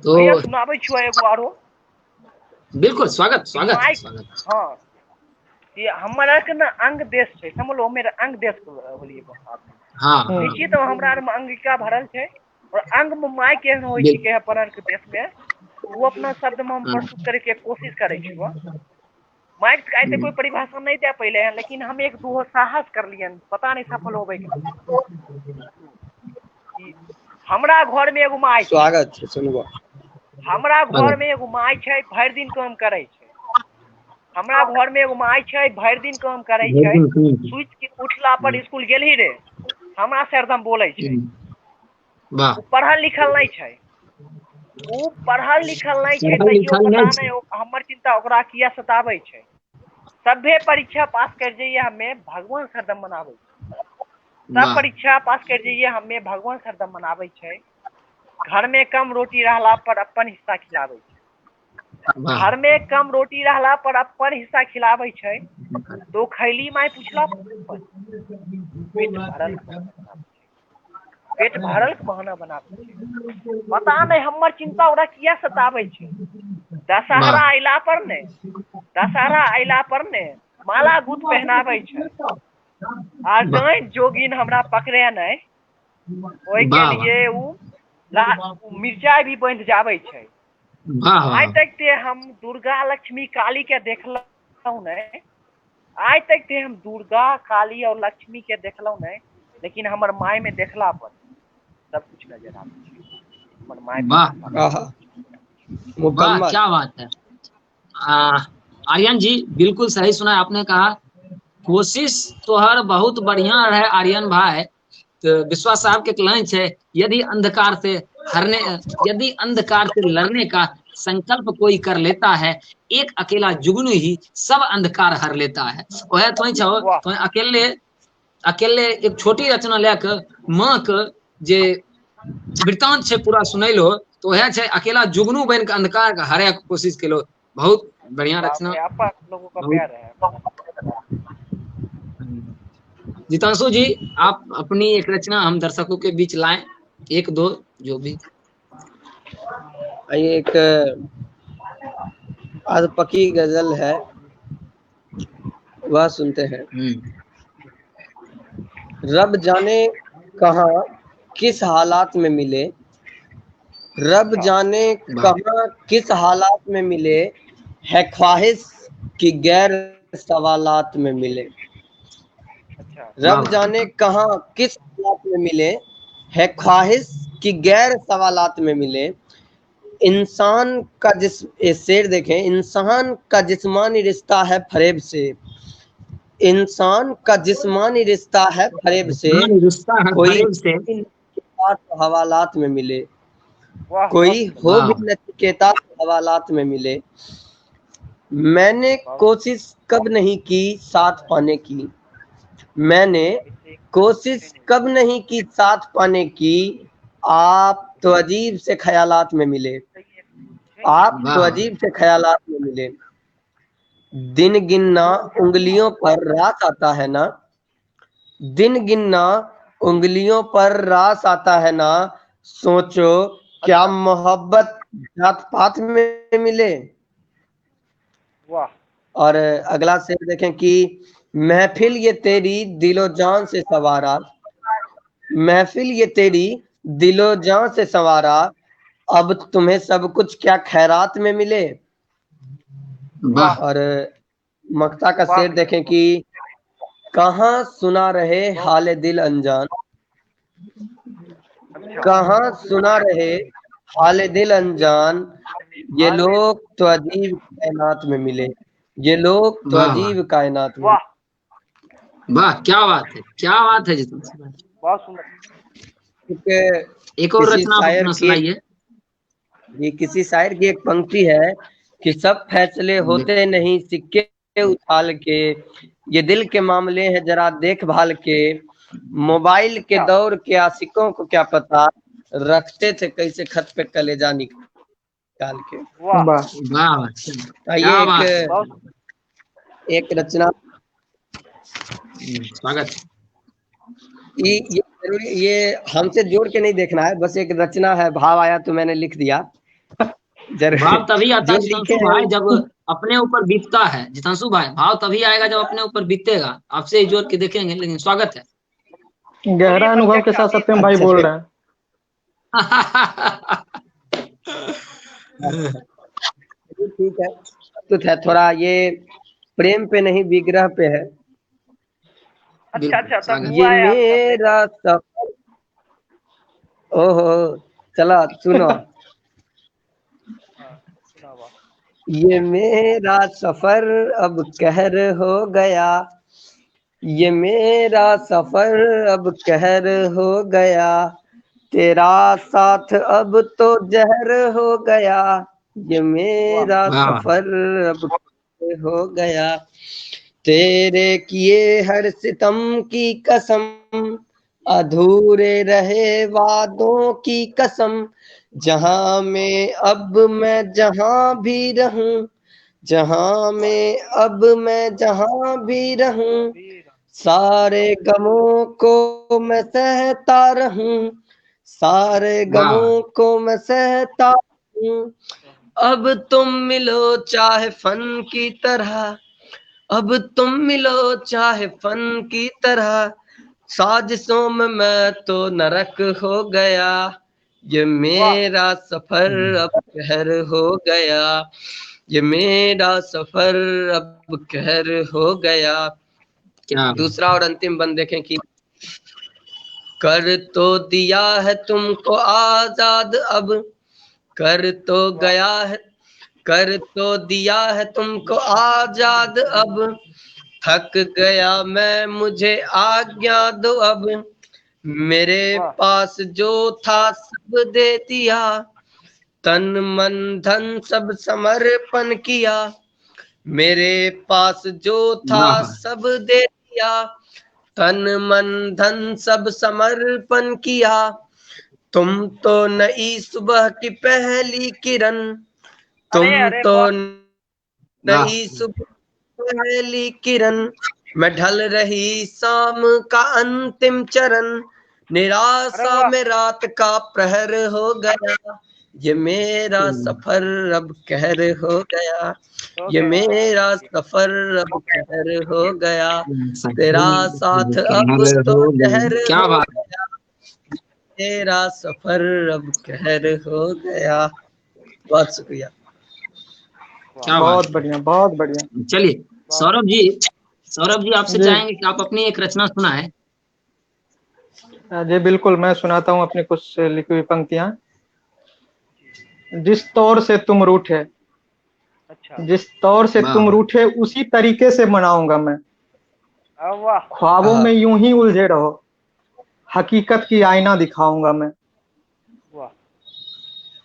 [SPEAKER 1] तो
[SPEAKER 3] भैया, सुनाबे छुआ एगो आरो
[SPEAKER 1] बिल्कुल, स्वागत
[SPEAKER 3] कि
[SPEAKER 1] स्वागत है,
[SPEAKER 3] माइक।
[SPEAKER 1] स्वागत।
[SPEAKER 3] हाँ, ये हमारा के ना अंग देश छे, समझलो मेरा अंग देश होली
[SPEAKER 1] हाँ
[SPEAKER 3] निश्चित तो हमरा आर में अंगिका भरल छे। और अंग में माइक केहन होइ छिके अपन आर के देश में, वो अपना शब्द में हम प्रस्तुत करे के कोशिश करे छुआ। माइक का ऐसे कोई परिभाषा नहीं दे पहले हैं, लेकिन हम एक दो साहस कर लिए, पता नहीं सफल होबे कि नहीं। हमरा घर में एगो माई छे,
[SPEAKER 2] स्वागत है, सुनबो।
[SPEAKER 3] हमरा घर में एगो माई छे भर दिन काम करे छे, हमरा घर में एगो माई छे भर दिन काम करे छे। सुत के उठला पर स्कूल गेल ही रे, हमरा से हरदम बोले छे।
[SPEAKER 1] वाह,
[SPEAKER 3] वो पढ़ल लिखल नहीं छे, वो पढ़ल लिखल नहीं छे,
[SPEAKER 1] पढ़ल
[SPEAKER 3] तैयो
[SPEAKER 1] लिखल
[SPEAKER 3] पता
[SPEAKER 1] नहीं
[SPEAKER 3] नहीं
[SPEAKER 1] छै।
[SPEAKER 3] हमर चिंता ओकरा किया सताबे छे। सभे परीक्षा पास कर जाइए हमें भगवान से हरदम मनावे, सब
[SPEAKER 1] वाह
[SPEAKER 3] परीक्षा पास कर जाइए हमें भगवान से हरदम मनावे छे। घर में कम रोटी रहला पर अपन हिस्सा खिलावे छे,
[SPEAKER 1] वाह,
[SPEAKER 3] घर में कम रोटी रहला पर अपन हिस्सा खिलावे छे। तो खैली माई पूछला पर पेट भरल के बहाना बनावे छे, पेट भरल के बहाना बनावे छे। पता नहीं हमर चिंता ओकरा किया सतावे छे। दशहरा
[SPEAKER 1] वाह,
[SPEAKER 3] अइला पर ने, दशहरा अइला पर ने माला गुथ पहनावे छे। आ
[SPEAKER 1] वाह,
[SPEAKER 3] डांट जोगिन हमरा पकड़े नहीं, ओहि के
[SPEAKER 1] वाह, वाह,
[SPEAKER 3] लिए उ मिर्चाई भी बंध जावे छे।
[SPEAKER 1] वाह
[SPEAKER 3] आज
[SPEAKER 1] वाह
[SPEAKER 3] तक ते हम दुर्गा लक्ष्मी काली के देखलहुँ नहीं, आज तक ते हम दुर्गा काली और लक्ष्मी के देखलहुँ नहीं, लेकिन हमर माय में देखला पर सब कुछ नजर आबै छै। हमर माय में
[SPEAKER 1] वाह
[SPEAKER 3] देखला पर।
[SPEAKER 2] आहा,
[SPEAKER 1] वाह,
[SPEAKER 2] मुकम्मल।
[SPEAKER 1] क्या बात है। आर्यन जी बिल्कुल सही सुना आपने कहा। कोशिश तोहर बहुत बढ़िया रहे आर्यन भाई। तो विश्वास साहब के लाइन है, यदि अंधकार से लड़ने का संकल्प कोई कर लेता है, एक अकेला जुगनू ही सब अंधकार हर लेता है। वह तो छो
[SPEAKER 3] वाह
[SPEAKER 1] तो अकेले अकेले एक छोटी रचना लेके माँ के जे वृत्तांत छै पूरा सुनैलो, तो वह छै अकेला जुगनू बन के अंधकार के हरे के कोशिश केलो। बहुत बढ़िया
[SPEAKER 3] बाप
[SPEAKER 1] रचना।
[SPEAKER 3] रे, आपा लोगों का
[SPEAKER 1] बहुत।
[SPEAKER 3] प्यार है।
[SPEAKER 1] जितांशु जी, आप अपनी एक रचना हम दर्शकों के बीच लाएं, एक दो जो भी।
[SPEAKER 2] ये एक अधपकी गजल है, वह सुनते हैं। रब जाने कहाँ किस हालात में मिले, रब जाने कहाँ किस हालात में मिले, है ख्वाहिश की गैर सवालात में मिले।
[SPEAKER 3] अच्छा
[SPEAKER 2] रब जाने कहाँ किस हालात में मिले, है ख्वाहिश की गैर सवालात में मिले। इंसान का ये शेर देखें, इंसान का जिस्मानी रिश्ता है फरेब से, इंसान का जिस्मानी रिश्ता है फरेब से,
[SPEAKER 1] रिश्ता है
[SPEAKER 2] कोई
[SPEAKER 1] फरेब से।
[SPEAKER 2] हवालात में मिले,
[SPEAKER 3] वाह, बहुत
[SPEAKER 2] कोई
[SPEAKER 3] सुंदर।
[SPEAKER 2] हो
[SPEAKER 1] वाह
[SPEAKER 2] भी नचिकेता हवालात में मिले। मैंने कोशिश कब नहीं की साथ पाने की, मैंने कोशिश कब नहीं की साथ पाने की, आप तो अजीब से ख्यालात में मिले, आप तो
[SPEAKER 1] वाह
[SPEAKER 2] अजीब से ख्यालात में मिले। दिन गिनना उंगलियों पर रात आता है ना, दिन गिनना उंगलियों पर रास आता है ना, सोचो क्या मोहब्बत जात पात में मिले।
[SPEAKER 3] वाह
[SPEAKER 2] और अगला शेर देखें कि महफिल ये तेरी दिलो जान से सवारा, महफिल ये तेरी दिलो जान से सवारा, अब तुम्हें सब कुछ क्या खैरात में मिले।
[SPEAKER 1] वाह
[SPEAKER 2] और मक्ता का
[SPEAKER 3] वाह
[SPEAKER 2] शेर देखें कि कहाँ सुना रहे हाल दिल अनजान,
[SPEAKER 3] अच्छा
[SPEAKER 2] कहाँ सुना रहे हाल दिल अनजान, ये लोग तो अजीब कायनात में मिले, ये लोग तो
[SPEAKER 1] वाह
[SPEAKER 2] अजीब कायनात में।
[SPEAKER 3] वाह,
[SPEAKER 1] वाह, क्या बात है, क्या बात है जितांशु भाई।
[SPEAKER 3] बहुत सुंदर।
[SPEAKER 1] एक और
[SPEAKER 2] किसी
[SPEAKER 1] रचना आप
[SPEAKER 2] शायर
[SPEAKER 1] अपना
[SPEAKER 2] की
[SPEAKER 1] सुनाइए।
[SPEAKER 2] ये किसी शायर की एक पंक्ति है कि सब फैसले होते नहीं सिक्के उछाल के, ये दिल के मामले हैं जरा देखभाल के, मोबाइल के दौर के आशिकों को क्या पता, रखते थे कैसे खत पे कलेजा निकाल के।
[SPEAKER 3] वाह
[SPEAKER 1] वाह,
[SPEAKER 2] ये
[SPEAKER 1] क्या बात है।
[SPEAKER 2] एक रचना,
[SPEAKER 1] स्वागत है।
[SPEAKER 2] ये जरूरी, ये हमसे जोड़ के नहीं देखना है, बस एक रचना है, भाव आया तो मैंने लिख दिया।
[SPEAKER 1] भाव तभी आता
[SPEAKER 2] जो
[SPEAKER 1] है
[SPEAKER 2] लिखे
[SPEAKER 1] जितांशु
[SPEAKER 2] हैं
[SPEAKER 1] भाई जब अपने ऊपर बीतता है। जितांशु भाई, भाव तभी आएगा जब अपने ऊपर बीतेगा। आपसे ही जोड़ के देखेंगे, लेकिन स्वागत है।
[SPEAKER 4] गहरा अनुभव के साथ सत्यम भाई बोल रहे हैं।
[SPEAKER 2] ठीक है, तो है थोड़ा ये प्रेम पे नहीं विग्रह पे है।
[SPEAKER 3] अच्छा अच्छा, तब
[SPEAKER 2] ये
[SPEAKER 3] हुआ है आपका प्रेम।
[SPEAKER 2] मेरा सफर, ओहो चलो सुनो।
[SPEAKER 3] सुनावा।
[SPEAKER 2] ये मेरा सफर अब कहर हो गया, ये मेरा सफर अब कहर हो गया, तेरा साथ अब तो जहर हो गया, ये मेरा सफर अब कहर हो गया, तेरे किए हर सितम की कसम, अधूरे रहे वादों की कसम, जहां में अब मैं जहां भी रहूं, जहां में अब मैं जहां भी रहूं, सारे गमों को मैं सहता रहूं, सारे गमों को मैं सहता रहूं, अब तुम मिलो चाहे फन की तरह, अब तुम मिलो चाहे फन की तरह, साजिशों में मैं तो नरक हो गया, ये मेरा सफर अब कहर हो गया, ये मेरा सफर अब कहर हो गया।
[SPEAKER 1] क्या
[SPEAKER 2] दूसरा और अंतिम बंद देखें कि कर तो दिया है तुमको आजाद अब, कर तो गया है, कर तो दिया है तुमको आजाद अब, थक गया मैं मुझे आज्ञा दो अब, मेरे पास जो था सब दे दिया, तन मन धन सब समर्पण किया, मेरे पास जो था
[SPEAKER 1] वाह।
[SPEAKER 2] सब दे दिया, तन मन धन सब समर्पण किया, तुम तो नई सुबह की पहली किरण, तुम तो नई सुबह पहली किरण, मैं ढल रही शाम का अंतिम चरण, निराशा में रात का प्रहर हो गया, ये मेरा सफर अब कहर हो गया, ये मेरा सफर अब कहर हो गया, तेरा साथ अब तो कहर
[SPEAKER 1] क्या
[SPEAKER 2] हो
[SPEAKER 1] बात।
[SPEAKER 2] गया, तेरा सफर अब कहर हो गया। बहुत शुक्रिया।
[SPEAKER 1] क्या
[SPEAKER 4] बहुत
[SPEAKER 1] बात।
[SPEAKER 4] बढ़िया, बहुत बढ़िया।
[SPEAKER 1] चलिए सौरभ जी आपसे
[SPEAKER 4] जी।
[SPEAKER 1] चाहेंगे कि आप अपनी एक रचना सुनाएं।
[SPEAKER 4] जी बिल्कुल, मैं सुनाता हूँ अपनी कुछ लिखी हुई पंक्तियां। जिस तौर से तुम रूठे, जिस तौर से तुम रूठे उसी तरीके से मनाऊंगा मैं, ख्वाबों में यूं ही उलझे रहो, हकीकत की आईना दिखाऊंगा मैं,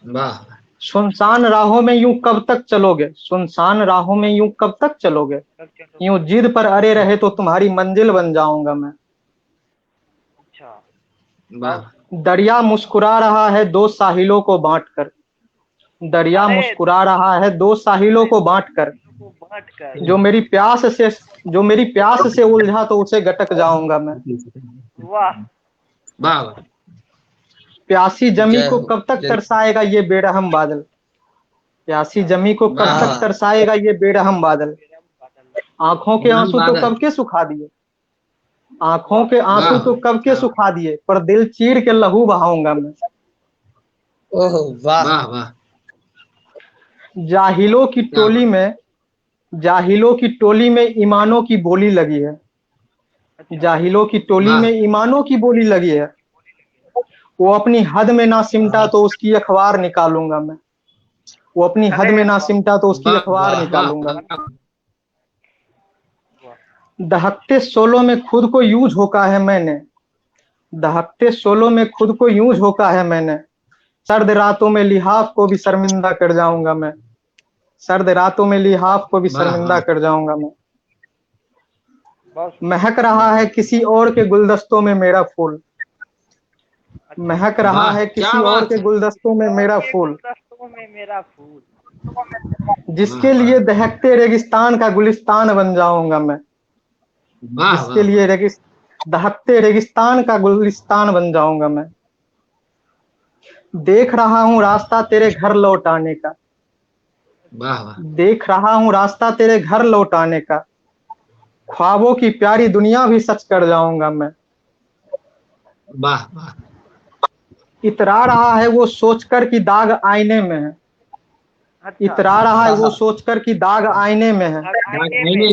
[SPEAKER 1] वाह।
[SPEAKER 4] सुनसान राहों में यूं कब तक चलोगे, सुनसान राहों में यूं कब तक चलोगे, यूं जिद पर अड़े रहे तो तुम्हारी मंजिल बन जाऊंगा मैं।
[SPEAKER 1] वाह।
[SPEAKER 4] दरिया मुस्कुरा रहा है दो साहिलों को बांटकर, दरिया मुस्कुरा रहा है दो साहिलों को बांटकर, जो मेरी प्यास से उलझा तो उसे गटक जाऊंगा मैं।
[SPEAKER 3] वाह
[SPEAKER 1] वाह।
[SPEAKER 4] प्यासी जमी को कब तक तरसाएगा ये बेरहम बादल, प्यासी जमी को कब तक तरसाएगा ये बेरहम बादल, आंखों के आंसू तो कब के सुखा दिए, आंखों के आंसू तो कब के सुखा दिए, पर दिल चीर के लहू बहाऊंगा मैं।
[SPEAKER 2] ओह वाह।
[SPEAKER 1] वाह वाह।
[SPEAKER 4] जाहिलों की टोली में, जाहिलों की टोली में ईमानों की बोली लगी है, जाहिलों की टोली में ईमानों की बोली लगी है, वो अपनी हद में ना सिमटा तो उसकी अखबार निकालूंगा मैं, वो अपनी हद में ना सिमटा तो उसकी अखबार निकालूंगा मैं। दहकते शोलों में खुद को यूं झोंका है मैंने, दहकते शोलों में खुद को यूं झोंका है मैंने, सर्द रातों में लिहाफ को भी शर्मिंदा कर जाऊंगा मैं, सर्द रातों में लिहाफ को भी शर्मिंदा कर जाऊंगा मैं। महक रहा है किसी और के गुलदस्तों में मेरा फूल, महक रहा है किसी और के गुलदस्तों में मेरा फूल, जिसके लिए दहकते रेगिस्तान का गुलिस्तान बन जाऊंगा मैं, जिसके लिए दहकते रेगिस्तान का गुलिस्तान बन जाऊंगा मैं। देख रहा हूँ रास्ता तेरे घर लौट आने का, देख रहा हूँ रास्ता तेरे घर लौट आने का, ख्वाबों की प्यारी दुनिया भी सच कर जाऊंगा मैं।
[SPEAKER 1] वाह वाह।
[SPEAKER 4] इतरा रहा है वो सोचकर कि दाग आईने में है, इतरा रहा है वो सोचकर कि दाग आईने में है,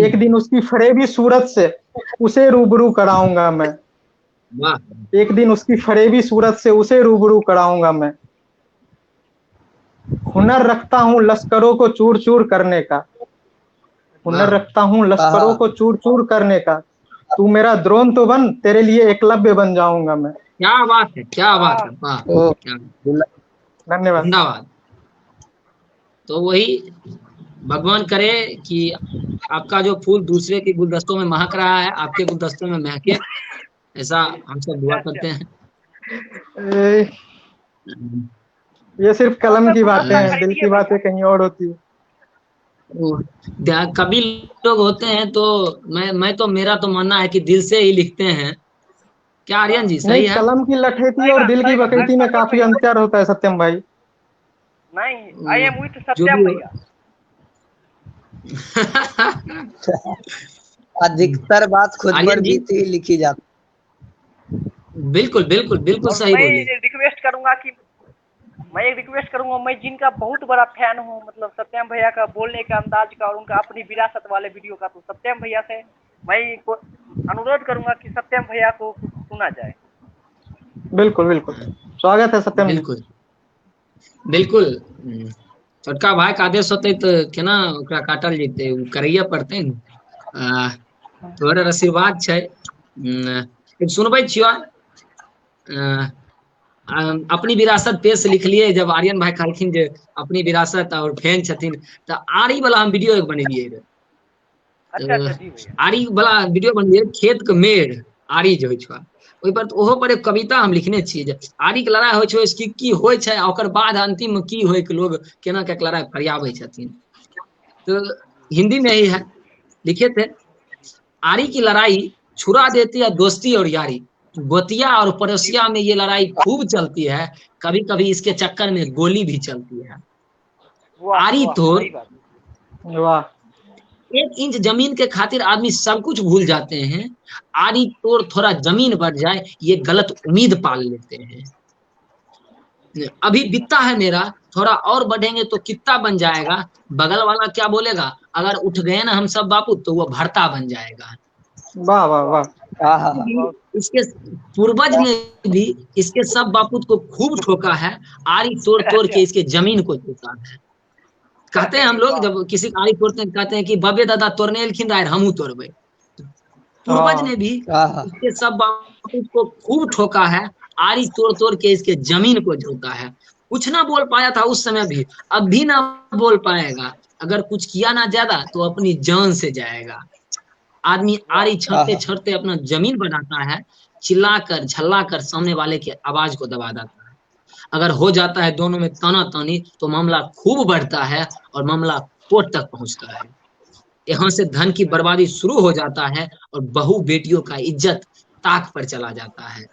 [SPEAKER 4] एक दिन उसकी फरेबी सूरत से उसे रूबरू कराऊंगा मैं, एक दिन उसकी फरेबी सूरत से उसे रूबरू कराऊंगा मैं। हुनर रखता हूँ लश्करों को चूर चूर करने का, हुनर रखता हूँ लश्करों को चूर चूर करने का, तू मेरा द्रोण तो बन तेरे लिए एकलव्य बन जाऊंगा मैं।
[SPEAKER 1] क्या बात है, क्या बात है। वाह।
[SPEAKER 4] धन्यवाद।
[SPEAKER 1] धन्यवाद। तो वही भगवान करे कि आपका जो फूल दूसरे के गुलदस्तों में महक रहा है आपके गुलदस्तों में महके, ऐसा हम सब दुआ करते हैं।
[SPEAKER 4] ये सिर्फ कलम की बातें हैं, दिल की बातें कहीं और होती है।
[SPEAKER 1] कभी लोग होते हैं तो मैं तो मेरा तो मानना है कि दिल से ही लिखते हैं। क्या आर्यन जी सही है?
[SPEAKER 4] कलम की लठैती और दिल की बकैती में काफी अंतर होता है सत्यम भाई।
[SPEAKER 3] नहीं, आई एम विथ सत्यम भैया।
[SPEAKER 2] अधिकतर बात खुद पर बीती लिखी जाती।
[SPEAKER 1] बिल्कुल बिल्कुल बिल्कुल सही बोलिए।
[SPEAKER 3] मैं रिक्वेस्ट करूंगा कि मैं एक रिक्वेस्ट करूंगा, मैं जिनका बहुत बड़ा फैन हूँ, मतलब सत्यम भैया का बोलने का अंदाज का और उनका अपनी विरासत वाले वीडियो का, तो सत्यम भैया से मैं अनुरोध करूंगा कि सत्यम भैया को कुछ सुना जाए।
[SPEAKER 4] बिल्कुल बिल्कुल, स्वागत है सत्यम जी।
[SPEAKER 1] बिल्कुल बिल्कुल। छोटका भाई का आदेश होते तो केना ओकरा काटल जेते, उ करैया पड़ते न। तोहर आशीर्वाद छै। सुनबै छियो, अपनी विरासत पेश लिखलिए। जब आर्यन भाई कहलखिन जे अपनी विरासत और फैन छथिन, तो आरी वाला हम वीडियो एक बनेलिए रहे।
[SPEAKER 3] अच्छा जी भैया।
[SPEAKER 1] आरी वाला वीडियो बनेलिए, खेत के मेढ़ आरी जे होइ छै ओहि पर। ओहो पर एक कविता हम लिखने छियै जे आरी के लड़ाई होइ छै, इसकी की होइ छै, ओकर बाद अंतिम में की होइ के लोग केना के लड़ाई फरियाबै छथिन। तो हिंदी में ही है, लिखे थे। आरी की लड़ाई छुरा देती है दोस्ती और यारी, गोतिया और पड़ोसिया में ये लड़ाई खूब चलती है, कभी कभी इसके चक्कर में गोली भी चलती है। आरी तोड़,
[SPEAKER 3] सही बात।
[SPEAKER 4] वाह,
[SPEAKER 1] 1 इंच जमीन के खातिर आदमी सब कुछ भूल जाते हैं। आरी तोड़ थोड़ा जमीन बढ़ जाए, ये गलत उम्मीद पाल लेते हैं। अभी बित्ता है मेरा, थोड़ा और बढ़ेंगे तो कितना बन जाएगा। बगल वाला क्या बोलेगा, अगर उठ गए ना हम सब बापू तो वो भरता बन जाएगा।
[SPEAKER 4] वाह वाह वाह,
[SPEAKER 1] इसके पूर्वज ने भी इसके सब बापूत को खूब ठोका है, आरी तोड़ तोड़ के इसके जमीन को ठोका है। कहते हैं हम लोग जब किसी आरी तोड़ते हैं, कहते हैं कि बाबे दादा तोड़ने एलखिन रहा, हमू तोड़बे। पूर्वज ने भी इसके सब बापूत को खूब ठोका है, आरी तोड़ तोड़ के इसके जमीन को जोता है। कुछ ना बोल पाया था उस समय भी, अब भी ना बोल पाएगा। अगर कुछ किया ना ज्यादा तो अपनी जान से जाएगा। आदमी आरी छांटते छांटते अपना जमीन बनाता है, चिल्लाकर झल्लाकर सामने वाले की आवाज को दबा देता है। अगर हो जाता है दोनों में ताना तानी तो मामला खूब बढ़ता है और मामला कोर्ट तक पहुंचता है। यहाँ से धन की बर्बादी शुरू हो जाता है और बहू बेटियों का इज्जत ताक पर चला जाता है।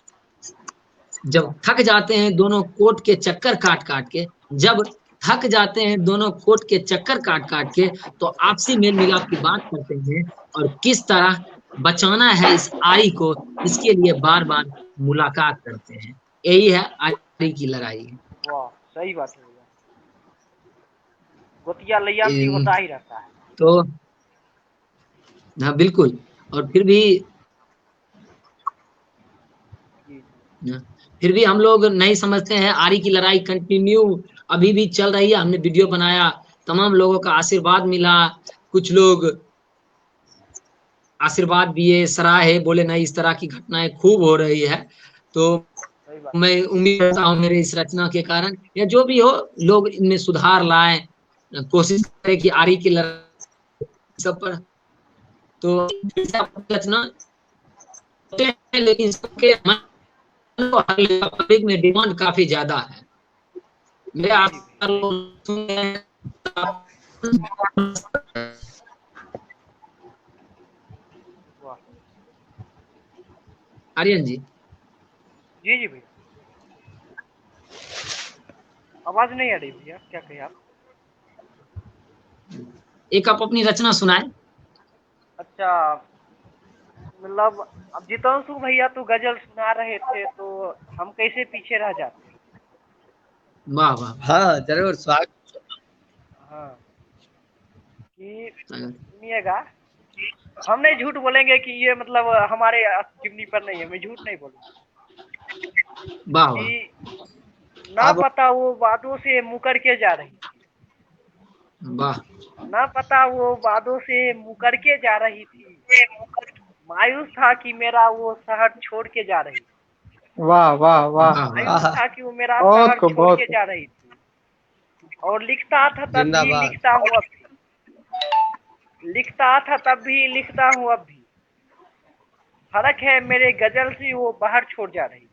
[SPEAKER 1] जब थक जाते हैं दोनों कोर्ट के चक्कर काट काट के, जब थक जाते हैं दोनों कोर्ट के चक्कर काट काट के, तो आपसी मेल मिलाप की बात करते हैं और किस तरह बचाना है इस आरी को, इसके लिए बार बार मुलाकात करते हैं। यही है आरी की लड़ाई।
[SPEAKER 3] वाह, सही बात है भैया। गोतिया लैयाम होता ही रहता है।
[SPEAKER 1] तो हाँ बिल्कुल। और फिर भी हम लोग नहीं समझते हैं, आरी की लड़ाई कंटिन्यू अभी भी चल रही है। हमने वीडियो बनाया, तमाम लोगों का आशीर्वाद मिला, कुछ लोग आशीर्वाद दिए, सराहे, बोले नहीं इस तरह की घटनाएं खूब हो रही है। तो मैं उम्मीद करता हूँ मेरे इस रचना के कारण या जो भी हो, लोग इनमें सुधार लाए, कोशिश करें कि आरी की लड़ाई सब पर। तो रचना लेकिन सबके पब्लिक में डिमांड काफी ज्यादा है। मेरे आर्यन जी।
[SPEAKER 3] जी जी भैया, आवाज नहीं आ रही भैया, क्या कहे आप?
[SPEAKER 1] एक आप अपनी रचना सुनाए।
[SPEAKER 3] अच्छा, मतलब अब जितांशु भैया तो गजल सुना रहे थे, तो हम कैसे पीछे रह जाते।
[SPEAKER 1] वाह वाह,
[SPEAKER 2] हाँ जरूर, स्वागत।
[SPEAKER 3] हाँ, कि सुनिएगा, हम नहीं झूठ बोलेंगे कि ये मतलब हमारे जिम्नी पर नहीं है, मैं झूठ नहीं बोलूंगा।
[SPEAKER 1] वाह वाह,
[SPEAKER 3] कि ना पता वो वादों से मुकर के जा रही,
[SPEAKER 1] वाह,
[SPEAKER 3] ना पता वो वादों से मुकर के जा रही थी, मायूस था कि मेरा वो शहर छोड़ के जा रही थी।
[SPEAKER 4] वाह वाह वाह,
[SPEAKER 3] मायूस था कि वो मेरा
[SPEAKER 4] बहुत
[SPEAKER 3] शहर
[SPEAKER 4] खूब,
[SPEAKER 3] छोड़
[SPEAKER 4] बहुत
[SPEAKER 3] के
[SPEAKER 4] खूब।
[SPEAKER 3] जा रही थी। और लिखता था तब भी
[SPEAKER 2] जिंदाबाद।
[SPEAKER 3] लिखता हूँ अब भी, लिखता था तब भी लिखता हूँ अब भी। फर्क है मेरे गजल से वो बाहर छोड़ जा रही थी,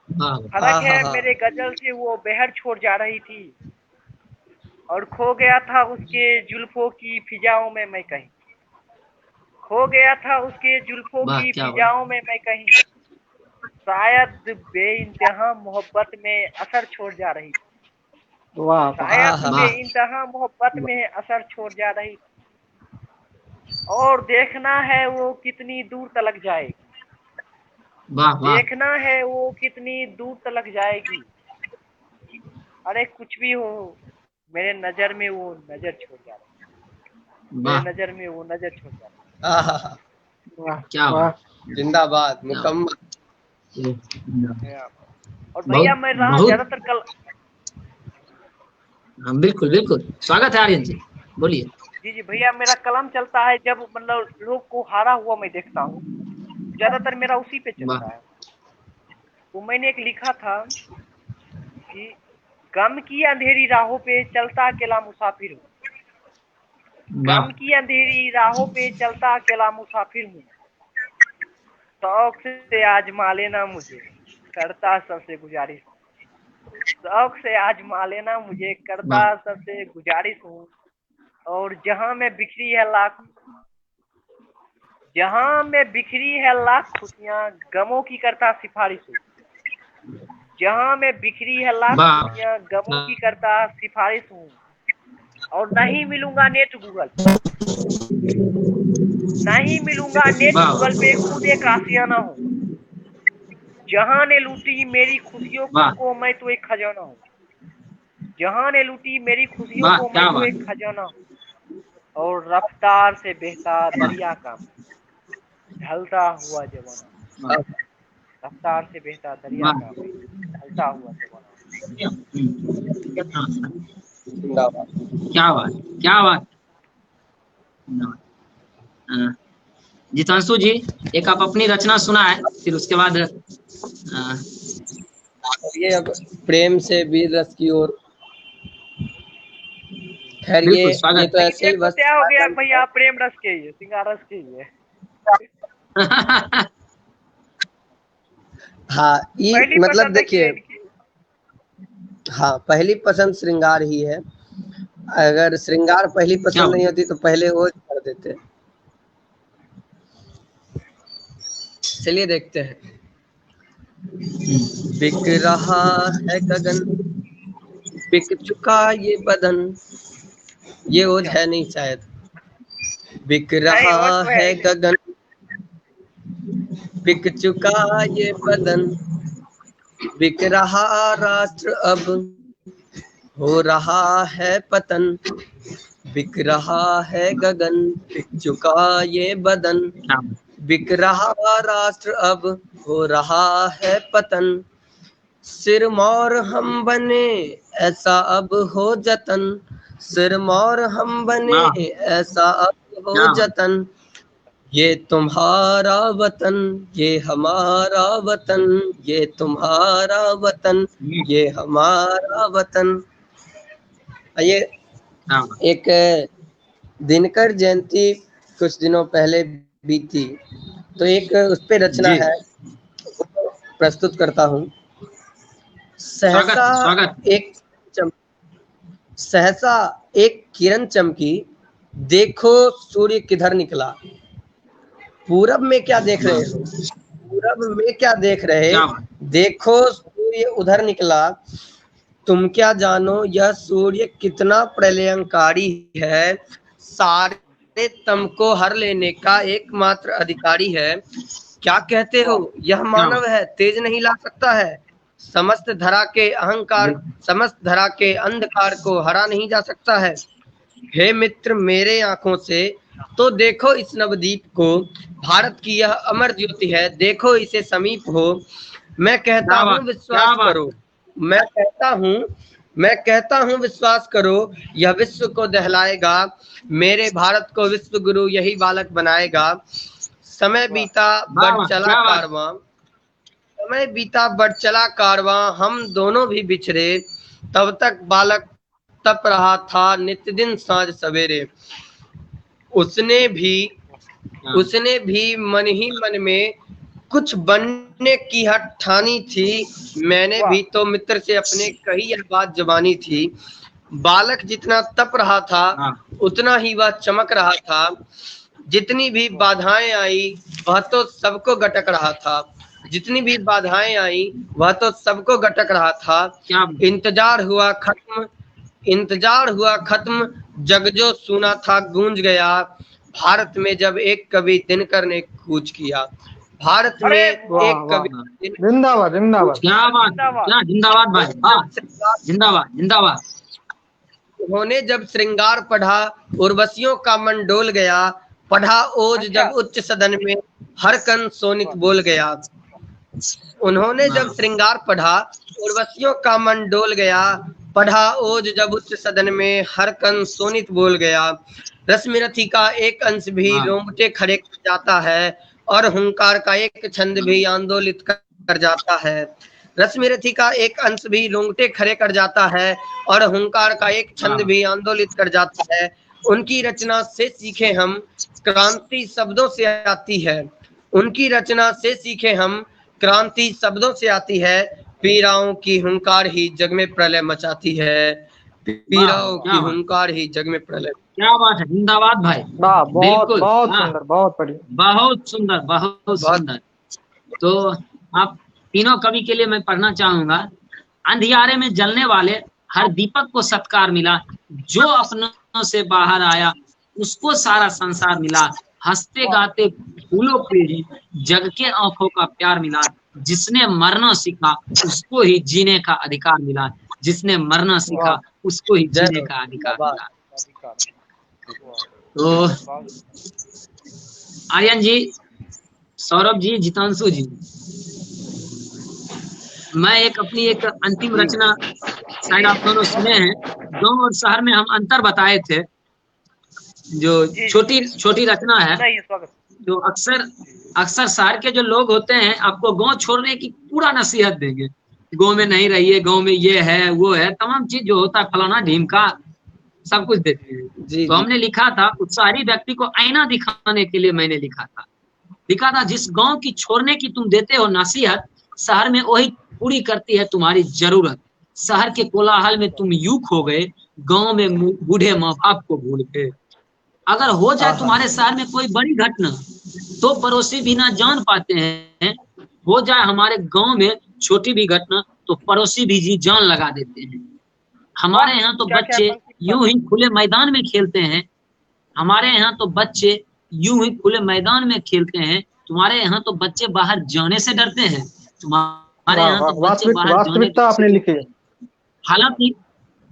[SPEAKER 1] वाह,
[SPEAKER 3] फर्क है मेरे गजल से वो बहर छोड़ जा रही थी। और खो गया था उसके जुल्फों की फिजाओं में मैं कहीं, खो गया था उसके जुल्फों
[SPEAKER 1] वाह,
[SPEAKER 3] की
[SPEAKER 1] क्या बात।
[SPEAKER 3] फिजाओं में मैं कहीं। शायद बेइंतहा मोहब्बत में असर छोड़ जा रही थी,
[SPEAKER 4] वाह वाह,
[SPEAKER 3] शायद
[SPEAKER 1] वाह,
[SPEAKER 3] बेइंतहा मोहब्बत में असर छोड़ जा रही थी। और देखना है वो कितनी दूर तलक जाएगी,
[SPEAKER 1] वाह, वाह,
[SPEAKER 3] देखना है वो कितनी दूर तलक जाएगी। अरे कुछ भी हो, मेरे नजर में वो नजर छोड़ जा रहा है,
[SPEAKER 1] वाह
[SPEAKER 3] मेरे नजर में वो नजर छोड़ जा रहा
[SPEAKER 2] आहा,
[SPEAKER 4] वाह
[SPEAKER 1] क्या
[SPEAKER 4] वाह।
[SPEAKER 1] बात
[SPEAKER 2] जिंदाबाद मुकम्मल।
[SPEAKER 3] है। और भैया मैं रहा
[SPEAKER 1] बहुत
[SPEAKER 3] ज्यादातर कल,
[SPEAKER 1] हाँ, बिल्कुल बिल्कुल स्वागत है आर्यन जी, बोलिए।
[SPEAKER 3] जी भैया मेरा कलम चलता है जब मतलब लोग को हारा हुआ मैं देखता हूँ, ज्यादातर मेरा उसी पे
[SPEAKER 1] वाह
[SPEAKER 3] चलता है। तो मैंने एक लिखा था कि गम की अंधेरी राहों पे चलता अकेला मुसाफिर हूँ,
[SPEAKER 1] वाह
[SPEAKER 3] गम की अंधेरी राहों पे चलता अकेला मुसाफिर हूँ, शौक से आजमा लेना मुझे करता सबसे गुजारिश हूँ, शौक से आजमा लेना मुझे करता
[SPEAKER 1] वाह
[SPEAKER 3] सबसे गुजारिश हूँ। और जहाँ में बिखरी है लाख, जहाँ में बिखरी है लाख खुशियाँ गमों की करता सिफारिश हूँ, जहाँ में बिखरी है लाख
[SPEAKER 1] वाह
[SPEAKER 3] खुशियाँ गमों की करता सिफारिश हूँ। और नहीं मिलूंगा नेट गूगल पे, नहीं मिलूंगा नेट
[SPEAKER 1] वाह
[SPEAKER 3] गूगल पे, खुद एक आशियाना हूँ, जहाँ ने लूटी मेरी खुशियों
[SPEAKER 1] वाह
[SPEAKER 3] को मैं तो एक खजाना हूँ, जहाँ ने लूटी मेरी खुशियों
[SPEAKER 1] वाह
[SPEAKER 3] को मैं
[SPEAKER 1] क्या
[SPEAKER 3] तो
[SPEAKER 1] बात
[SPEAKER 3] एक खजाना हूँ। और रफ्तार से बहता
[SPEAKER 1] वाह
[SPEAKER 3] दरिया का ढलता हुआ जमाना,
[SPEAKER 1] वाह
[SPEAKER 3] रफ्तार से बहता दरिया
[SPEAKER 1] वाह
[SPEAKER 3] का मैं ढलता हुआ जमाना।
[SPEAKER 2] जिंदाबाद।
[SPEAKER 1] क्या बात क्या बात। हाँ, जितांशु जी एक आप अपनी रचना सुना है, फिर उसके बाद
[SPEAKER 2] ये अब प्रेम से वीर रस की ओर। खैर
[SPEAKER 1] बिल्कुल
[SPEAKER 2] ये
[SPEAKER 1] स्वागत।
[SPEAKER 2] तो ऐसे
[SPEAKER 3] ये
[SPEAKER 2] ही
[SPEAKER 3] तो
[SPEAKER 2] बस
[SPEAKER 3] क्या हो गया भैया, प्रेम रस के ही है, सिंगार रस के ही है।
[SPEAKER 2] हाँ ये
[SPEAKER 3] पहली
[SPEAKER 2] मतलब
[SPEAKER 3] पसंद है
[SPEAKER 2] देखिए,
[SPEAKER 3] इनकी।
[SPEAKER 2] हाँ पहली पसंद श्रृंगार ही है। अगर श्रृंगार पहली
[SPEAKER 1] क्या
[SPEAKER 2] पसंद नहीं
[SPEAKER 1] बात
[SPEAKER 2] होती तो पहले वो कर देते। चलिए देखते हैं। बिक रहा है गगन, बिक चुका ये बदन, ये ओज
[SPEAKER 3] अच्छा
[SPEAKER 2] है नहीं शायद। बिक
[SPEAKER 3] नहीं, वो
[SPEAKER 2] रहा
[SPEAKER 3] तो
[SPEAKER 2] है
[SPEAKER 3] है ही।
[SPEAKER 2] गगन, बिक चुका ये बदन, बिक रहा राष्ट्र अब हो रहा है पतन। बिक रहा है गगन, बिक चुका ये बदन,
[SPEAKER 1] क्या बात
[SPEAKER 2] बिक रहा राष्ट्र अब हो रहा है पतन। सिरमौर हम बने ऐसा अब हो जतन, सिरमौर हम बने
[SPEAKER 1] वाह
[SPEAKER 2] ऐसा अब हो
[SPEAKER 1] क्या बात
[SPEAKER 2] जतन। ये तुम्हारा वतन, ये हमारा वतन, ये तुम्हारा वतन, ये हमारा वतन। ये
[SPEAKER 1] क्या बात
[SPEAKER 2] एक दिनकर जयंती कुछ दिनों पहले बीती, तो एक उस पे रचना
[SPEAKER 1] जी
[SPEAKER 2] है, प्रस्तुत करता हूँ।
[SPEAKER 1] स्वागत
[SPEAKER 2] सहसा
[SPEAKER 1] है स्वागत।
[SPEAKER 2] एक चम, सहसा एक किरण चमकी, देखो सूर्य किधर निकला। पूरब में क्या देख रहे हो, पूरब में क्या देख रहे,
[SPEAKER 1] क्या बात
[SPEAKER 2] देखो सूर्य उधर निकला। तुम क्या जानो यह सूर्य कितना प्रलयंकारी है, सारे तम को हर लेने का एकमात्र अधिकारी है। क्या कहते हो यह
[SPEAKER 1] क्या
[SPEAKER 2] मानव
[SPEAKER 1] बात
[SPEAKER 2] है, तेज नहीं ला सकता है, समस्त धरा के अहंकार,
[SPEAKER 1] बिल्कुल
[SPEAKER 2] समस्त धरा के अंधकार को हरा नहीं जा सकता है। हे मित्र मेरे आंखों से तो देखो इस नवदीप को, भारत की यह अमर ज्योति है, देखो इसे समीप हो। मैं कहता
[SPEAKER 1] क्या
[SPEAKER 2] हूँ
[SPEAKER 1] बात क्या
[SPEAKER 2] विश्वास
[SPEAKER 1] बात।
[SPEAKER 2] करो, मैं कहता हूँ विश्वास करो, यह विश्व को दहलाएगा, मेरे भारत को विश्व गुरु यही बालक बनाएगा। समय बीता
[SPEAKER 1] वाह
[SPEAKER 2] बढ़
[SPEAKER 1] वाह
[SPEAKER 2] चला
[SPEAKER 1] क्या बात।
[SPEAKER 2] कारवां, समय बीता बढ़ चला कारवां, हम दोनों भी बिछड़े, तब तक बालक तप रहा था नित्य दिन साँझ सवेरे। उसने भी
[SPEAKER 1] हाँ,
[SPEAKER 2] उसने भी मन ही मन में कुछ बनने की हठ ठानी थी, मैंने
[SPEAKER 3] वाह
[SPEAKER 2] भी तो मित्र से अपने कही यह बात जबानी थी। बालक जितना तप रहा था
[SPEAKER 1] हाँ,
[SPEAKER 2] उतना ही वह चमक रहा था, जितनी भी बाधाएं आई वह तो सबको गटक रहा था, जितनी भी बाधाएं आई वह तो सबको गटक रहा था।
[SPEAKER 1] क्या बात
[SPEAKER 2] इंतजार हुआ खत्म, इंतजार हुआ खत्म, जग जो सुना था गूंज गया, भारत में जब एक कवि दिनकर ने कूच किया। भारत में
[SPEAKER 3] अरे
[SPEAKER 2] एक कवि
[SPEAKER 4] जिंदाबाद जिंदाबाद।
[SPEAKER 1] क्या बात, क्या जिंदाबाद भाई, वाह, जिंदाबाद जिंदाबाद।
[SPEAKER 2] उन्होंने जब श्रृंगार पढ़ा उर्वशियों का मन डोल गया, पढ़ा ओज
[SPEAKER 3] अच्छा।
[SPEAKER 2] जब उच्च सदन में हर कन सोनित बोल गया। उन्होंने जब श्रृंगार पढ़ा उर्वशियों का मन डोल गया, पढ़ा ओज जब उच्च सदन में हर कन सोनित बोल गया। रश्मिरथी का एक अंश भी
[SPEAKER 1] हाँ।
[SPEAKER 2] रोंगटे खड़े कर जाता है और हुंकार का एक छंद भी आंदोलित कर जाता है। रश्मिरथी का एक अंश भी रोंगटे खड़े कर जाता है और हुंकार का एक छंद भी आंदोलित कर जाता है। उनकी रचना से सीखे हम, क्रांति शब्दों से आती है। उनकी रचना से सीखे हम, क्रांति शब्दों से आती है। पीराओं की हुंकार ही जग में प्रलय मचाती है। पीराओं
[SPEAKER 1] क्या
[SPEAKER 2] की
[SPEAKER 1] बात।
[SPEAKER 2] हुंकार ही जग में प्रलय।
[SPEAKER 1] क्या बात है, जिंदाबाद भाई,
[SPEAKER 4] वाह, बहुत
[SPEAKER 1] बिल्कुल,
[SPEAKER 4] बहुत
[SPEAKER 1] हाँ।
[SPEAKER 4] सुंदर, बहुत बढ़िया।
[SPEAKER 1] बहुत सुंदर, बहुत सुंदर। तो आप तीनों कवि के लिए मैं पढ़ना चाहूंगा। अंधियारे में जलने वाले हर दीपक को सत्कार मिला, जो अपनों से बाहर आया उसको सारा संसार मिला। हंसते गाते फूलों पे ही जग के आंखों का प्यार मिला। जिसने मरना सीखा उसको ही जीने का अधिकार मिला। जिसने मरना सीखा उसको ही जीने का अधिकार मिला। तो आर्यन जी, सौरभ जी, जितांशु जी, मैं अपनी एक अंतिम रचना, शायद आप दोनों सुने हैं, गांव और शहर में हम अंतर बताए थे। जो छोटी रचना है, जो अक्सर शहर के जो लोग होते हैं आपको गांव छोड़ने की पूरा नसीहत देंगे। गांव में नहीं रहिए, गांव में ये है वो है, तमाम चीज जो होता है फलाना ढीमका सब कुछ देते हैं। तो हमने लिखा था, उस शहरी व्यक्ति को आईना दिखाने के लिए मैंने लिखा था जिस गांव की छोड़ने की तुम देते हो नसीहत, शहर में वही पूरी करती है तुम्हारी जरूरत। शहर के कोलाहल में तुम यूं खो गए, गांव में बूढ़े माँ बाप को भूल गए। अगर हो जाए तुम्हारे शहर में कोई बड़ी घटना तो पड़ोसी भी ना जान पाते हैं। हो जाए हमारे गांव में छोटी भी घटना तो पड़ोसी भी जी जान लगा देते हैं। हमारे यहाँ तो बच्चे यूं ही खुले मैदान में खेलते हैं। हमारे यहाँ तो बच्चे यूं ही खुले मैदान में खेलते हैं। तुम्हारे यहाँ तो बच्चे बाहर जाने से डरते हैं। तुम्हारे यहाँ तो बच्चे बाहर जाने
[SPEAKER 4] वास्तविकता आपने लिखी है।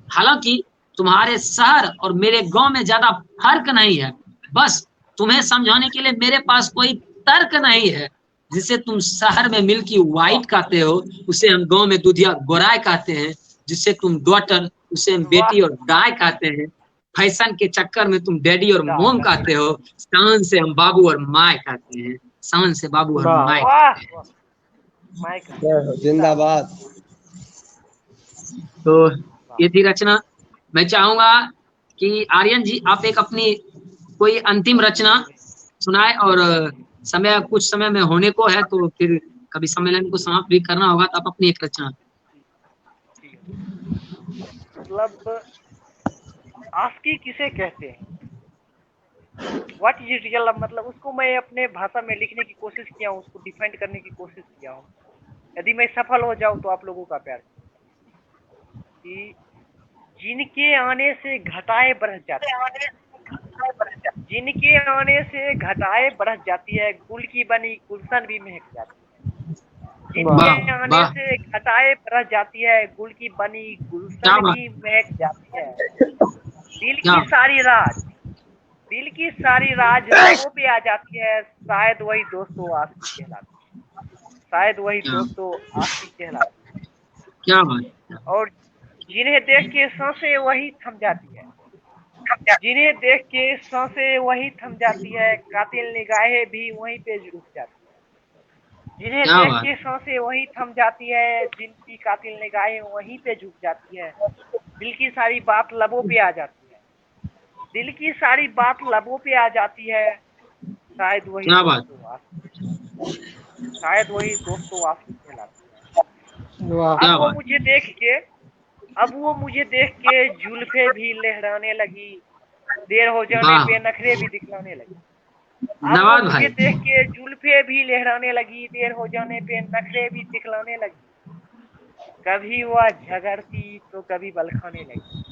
[SPEAKER 1] हालांकि तुम्हारे शहर और मेरे गांव में ज्यादा फर्क नहीं है। बस तुम्हें समझाने के लिए मेरे पास कोई तर्क नहीं है। जिसे तुम शहर में मिल्की व्हाइट कहते हो, उसे हम गांव में दूधिया गोराई कहते हैं। जिसे तुम डॉटर, उसे हम बेटी और गाय कहते हैं। फैशन के चक्कर में तुम डैडी और मोम कहते हो। शान से हम बाबू और माय कहते हैं। शान से बाबू और माय कहते हैं।
[SPEAKER 2] जिंदाबाद।
[SPEAKER 1] तो ये थी रचना। मैं चाहूंगा कि आर्यन जी आप एक अपनी कोई अंतिम रचना सुनाए, और कुछ समय में होने को है, तो फिर कभी सम्मेलन को समाप्त भी करना होगा, तो आप अपनी एक रचना।
[SPEAKER 3] मतलब आस्की किसे कहते हैं, व्हाट इज रियल, मतलब उसको मैं अपने भाषा में लिखने की कोशिश किया हूँ, उसको डिफाइन करने की कोशिश किया हूँ। यदि मैं सफल हो जाऊँ तो आप लोगों का प्यार कि जिनके आने से घटाए बढ़ जाती है, जिनके आने से घटाए बढ़ जाती है, गुल की बनी गुलशन भी महक जाती है। जिनके आने से घटाए बढ़ जाती है, गुल की बनी गुलशन भी महक जाती है। दिल की सारी राज लोगों पे आ जाती है। शायद वही दोस्तों आशिक कहलाती है। शायद वही दोस्तों आशिक कहलाती है।
[SPEAKER 1] क्या बात।
[SPEAKER 3] और जिन्हें देख के सांसें वही थम जाती है। जिन्हें देख के सांसें वही थम जाती है। कातिल निगाहें भी वहीं पे रुक जाती है। जिन्हें देख के सांसें वही थम जाती है। जिनकी कातिल निगाहें वहीं पे झुक जाती है। दिल की सारी बात लबों पे आ जाती है। दिल की सारी बात लबों पे आ जाती है। शायद वही दोस्तों आशिक कहलाती है। अब वो मुझे देख के जुल्फे भी लहराने लगी। देर हो जाने पे नखरे भी दिखलाने लगी। अब वो मुझे देख के जुल्फे भी लहराने लगी। देर हो जाने पे नखरे भी दिखलाने लगी। कभी वह झगड़ती तो कभी बल खाने लगी।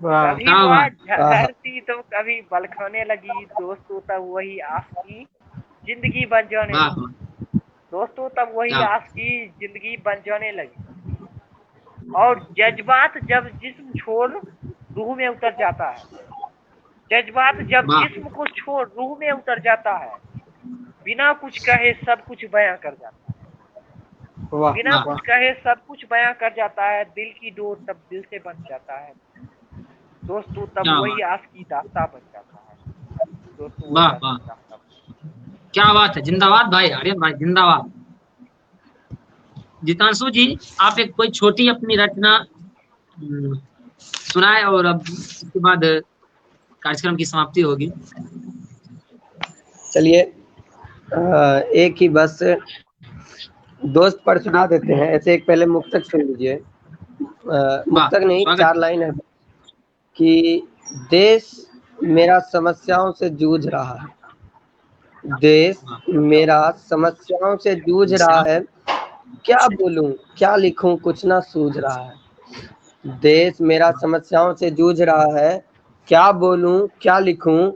[SPEAKER 3] कभी वह झगड़ती तो कभी बल खाने लगी। दोस्तों तब वही आस्की जिंदगी बन जाने लगी। दोस्तों तब वही
[SPEAKER 1] हाँ।
[SPEAKER 3] आस की जिंदगी बन जाने लगी, और जज्बात जब जिस्म छोड़ रूह में उतर जाता है, जज्बात जब
[SPEAKER 1] वाह
[SPEAKER 3] जिस्म को छोड़ रूह में उतर जाता है, बिना कुछ कहे सब कुछ बयां कर जाता है,
[SPEAKER 4] वाह
[SPEAKER 3] बिना
[SPEAKER 1] वाह
[SPEAKER 3] कुछ कहे सब कुछ बयां कर जाता है, दिल की डोर तब दिल से बन जाता है दोस्तों, तब
[SPEAKER 1] क्या
[SPEAKER 3] वही
[SPEAKER 1] बात,
[SPEAKER 3] आस की दास्तां बन जाता है दोस्तों, वही
[SPEAKER 1] वाह
[SPEAKER 3] आस
[SPEAKER 1] वाह,
[SPEAKER 3] की दास्तां
[SPEAKER 1] क्या बात है, जिंदाबाद भाई, आर्यन भाई जिंदाबाद। जितांशु जी, आप एक कोई छोटी अपनी रचना सुनाए, और अब उसके बाद कार्यक्रम की समाप्ति होगी।
[SPEAKER 2] चलिए एक ही बस दोस्त पर सुना देते हैं। ऐसे एक पहले मुक्तक सुन लीजिए।
[SPEAKER 1] वाह,
[SPEAKER 2] मुक्तक नहीं,
[SPEAKER 1] स्वागत।
[SPEAKER 2] 4 लाइन है कि देश मेरा समस्याओं से जूझ रहा है, देश मेरा समस्याओं से जूझ रहा है, क्या बोलूं क्या लिखूं कुछ ना सूझ रहा है। देश मेरा समस्याओं से जूझ रहा है, क्या बोलूं क्या लिखूं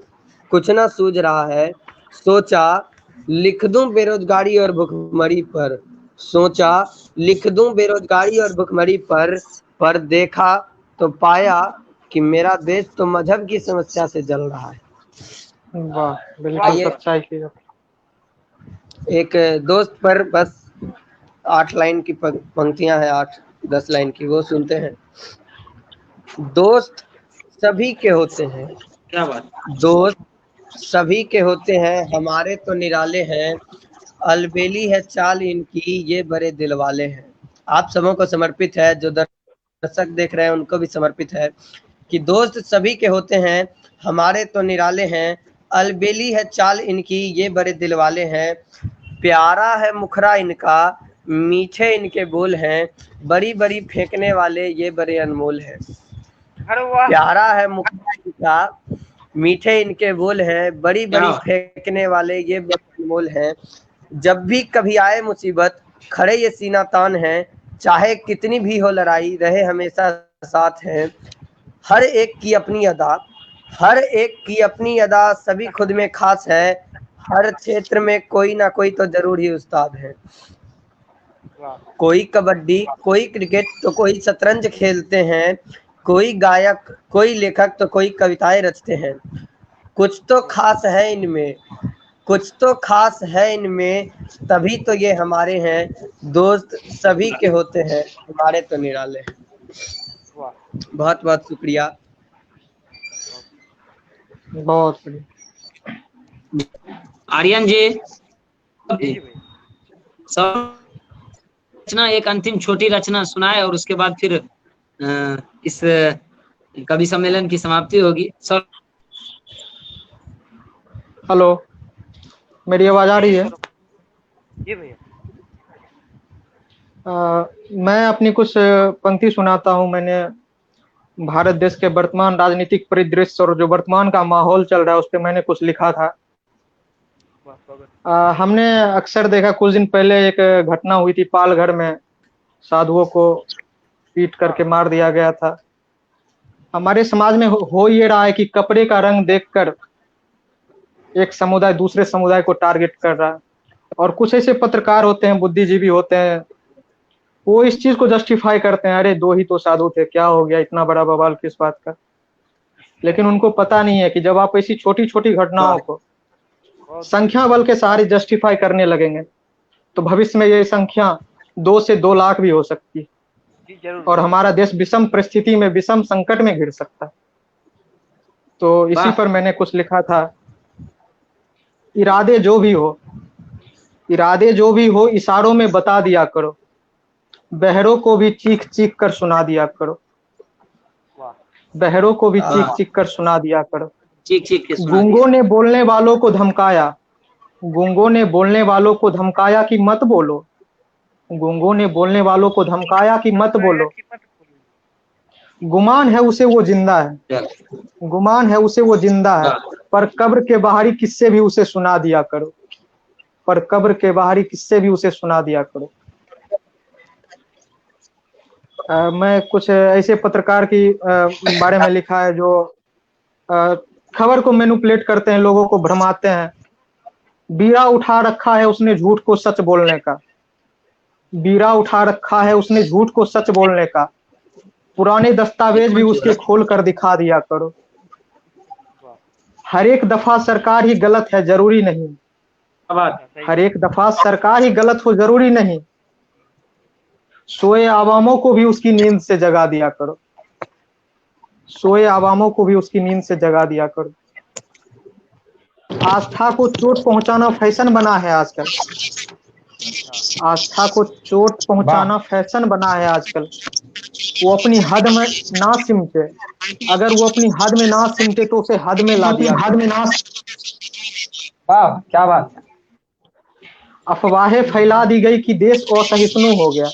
[SPEAKER 2] कुछ ना सूझ रहा है। सोचा लिख दूं बेरोजगारी और भुखमरी पर, सोचा लिख दूं बेरोजगारी और भुखमरी पर देखा तो पाया कि मेरा देश तो मजहब की समस्या से जल रहा है।
[SPEAKER 4] वाह, बिल्कुल
[SPEAKER 2] आइए
[SPEAKER 4] सच्चाई की।
[SPEAKER 2] एक दोस्त पर बस 8 लाइन की पंक्तियां हैं, 8-10 लाइन की, वो सुनते हैं। दोस्त सभी के होते हैं,
[SPEAKER 1] क्या बात,
[SPEAKER 2] दोस्त सभी के होते हैं, हमारे तो निराले हैं, अलबेली है चाल इनकी ये बड़े दिल वाले हैं। आप सबों को समर्पित है, जो दर्शक देख रहे हैं उनको भी समर्पित है कि दोस्त सभी के होते हैं, हमारे तो निराले हैं, अलबेली है चाल इनकी ये बड़े दिल वाले हैं। प्यारा है मुखरा इनका, मीठे इनके बोल हैं, बड़ी बड़ी फेंकने वाले ये बड़े अनमोल हैं।
[SPEAKER 3] अरे वाह,
[SPEAKER 2] प्यारा है मुखरा इनका, मीठे इनके बोल हैं, बड़ी बड़ी फेंकने वाले ये बड़े अनमोल हैं। जब भी कभी आए मुसीबत खड़े ये सीना तान हैं, चाहे कितनी भी हो लड़ाई रहे हमेशा साथ हैं। हर एक की अपनी अदा, हर एक की अपनी अदा, सभी खुद में खास है, हर क्षेत्र में कोई ना कोई तो जरूर ही उस्ताद है। कोई कबड्डी कोई क्रिकेट तो कोई शतरंज खेलते हैं, कोई गायक कोई लेखक तो कोई कविताएं रचते हैं। कुछ तो खास है इनमें, कुछ तो खास है इनमें, तभी तो ये हमारे हैं। दोस्त सभी के होते हैं, हमारे तो निराले हैं। बहुत बहुत शुक्रिया।
[SPEAKER 4] बहुत बढ़िया।
[SPEAKER 1] आर्यन जी,
[SPEAKER 3] जी जी भाई,
[SPEAKER 1] सब रचना, एक अंतिम छोटी रचना सुनाए, और उसके बाद फिर इस कवि सम्मेलन की समाप्ति होगी। सर,
[SPEAKER 4] हेलो, मेरी आवाज आ रही है?
[SPEAKER 3] जी भैया,
[SPEAKER 4] मैं अपनी कुछ पंक्ति सुनाता हूँ। मैंने भारत देश के वर्तमान राजनीतिक परिदृश्य और जो वर्तमान का माहौल चल रहा है उस पर मैंने कुछ लिखा था। हमने अक्सर देखा, कुछ दिन पहले एक घटना हुई थी पालघर में, साधुओं को पीट करके मार दिया गया था। हमारे समाज में हो ये रहा है कि कपड़े का रंग देखकर एक समुदाय दूसरे समुदाय को टारगेट कर रहा है, और कुछ ऐसे पत्रकार होते हैं, बुद्धिजीवी होते हैं, वो इस चीज को जस्टिफाई करते हैं, अरे 2 ही तो साधु थे, क्या हो गया, इतना बड़ा बवाल किस बात का। लेकिन उनको पता नहीं है कि जब आप ऐसी छोटी छोटी घटनाओं को संख्या बल के सहारे जस्टिफाई करने लगेंगे तो भविष्य में ये संख्या 2 से 2 लाख भी हो सकती है, और हमारा देश विषम परिस्थिति में, विषम संकट में घिर सकता है। तो इसी पर मैंने कुछ लिखा था। इरादे जो भी हो, इरादे जो भी हो, इशारों में बता दिया करो, बहरों को भी चीख चीख कर सुना दिया करो, बहरों को भी चीख चीख कर सुना दिया करो।
[SPEAKER 1] चीख चीख के सुना
[SPEAKER 4] गूंगों ने बोलने वालों को धमकाया, गूंगों ने बोलने वालों को धमकाया कि मत बोलो, गूंगों ने बोलने वालों को धमकाया कि मत बोलो। गुमान है उसे वो जिंदा है, गुमान है उसे वो जिंदा है, पर कब्र के बाहरी किस्से भी उसे सुना दिया करो, पर कब्र के बाहरी किस्से भी उसे सुना दिया करो। मैं कुछ ऐसे पत्रकार की बारे में लिखा है जो खबर को मैनिपुलेट करते हैं, लोगों को भ्रमाते हैं, बीड़ा उठा रखा है उसने झूठ को सच बोलने का, बीड़ा उठा रखा है उसने झूठ को सच बोलने का, पुराने दस्तावेज भी उसके खोल कर दिखा दिया करो। हर एक दफा सरकार ही गलत है जरूरी नहीं, हर एक दफा सरकार ही गलत हो जरूरी नहीं, सोए आवामों को भी उसकी नींद से जगा दिया करो, सोए आवामों को भी उसकी नींद से जगा दिया करो। आस्था को चोट पहुंचाना फैशन बना है आजकल, आस्था को चोट पहुंचाना फैशन बना है आजकल। वो अपनी हद में ना सिमटे, अगर वो अपनी हद में ना सिमटे तो उसे हद में ला दिया, हद में ना।
[SPEAKER 1] वाह क्या बात है।
[SPEAKER 4] अफवाहें फैला दी गई कि देश असहिष्णु हो गया।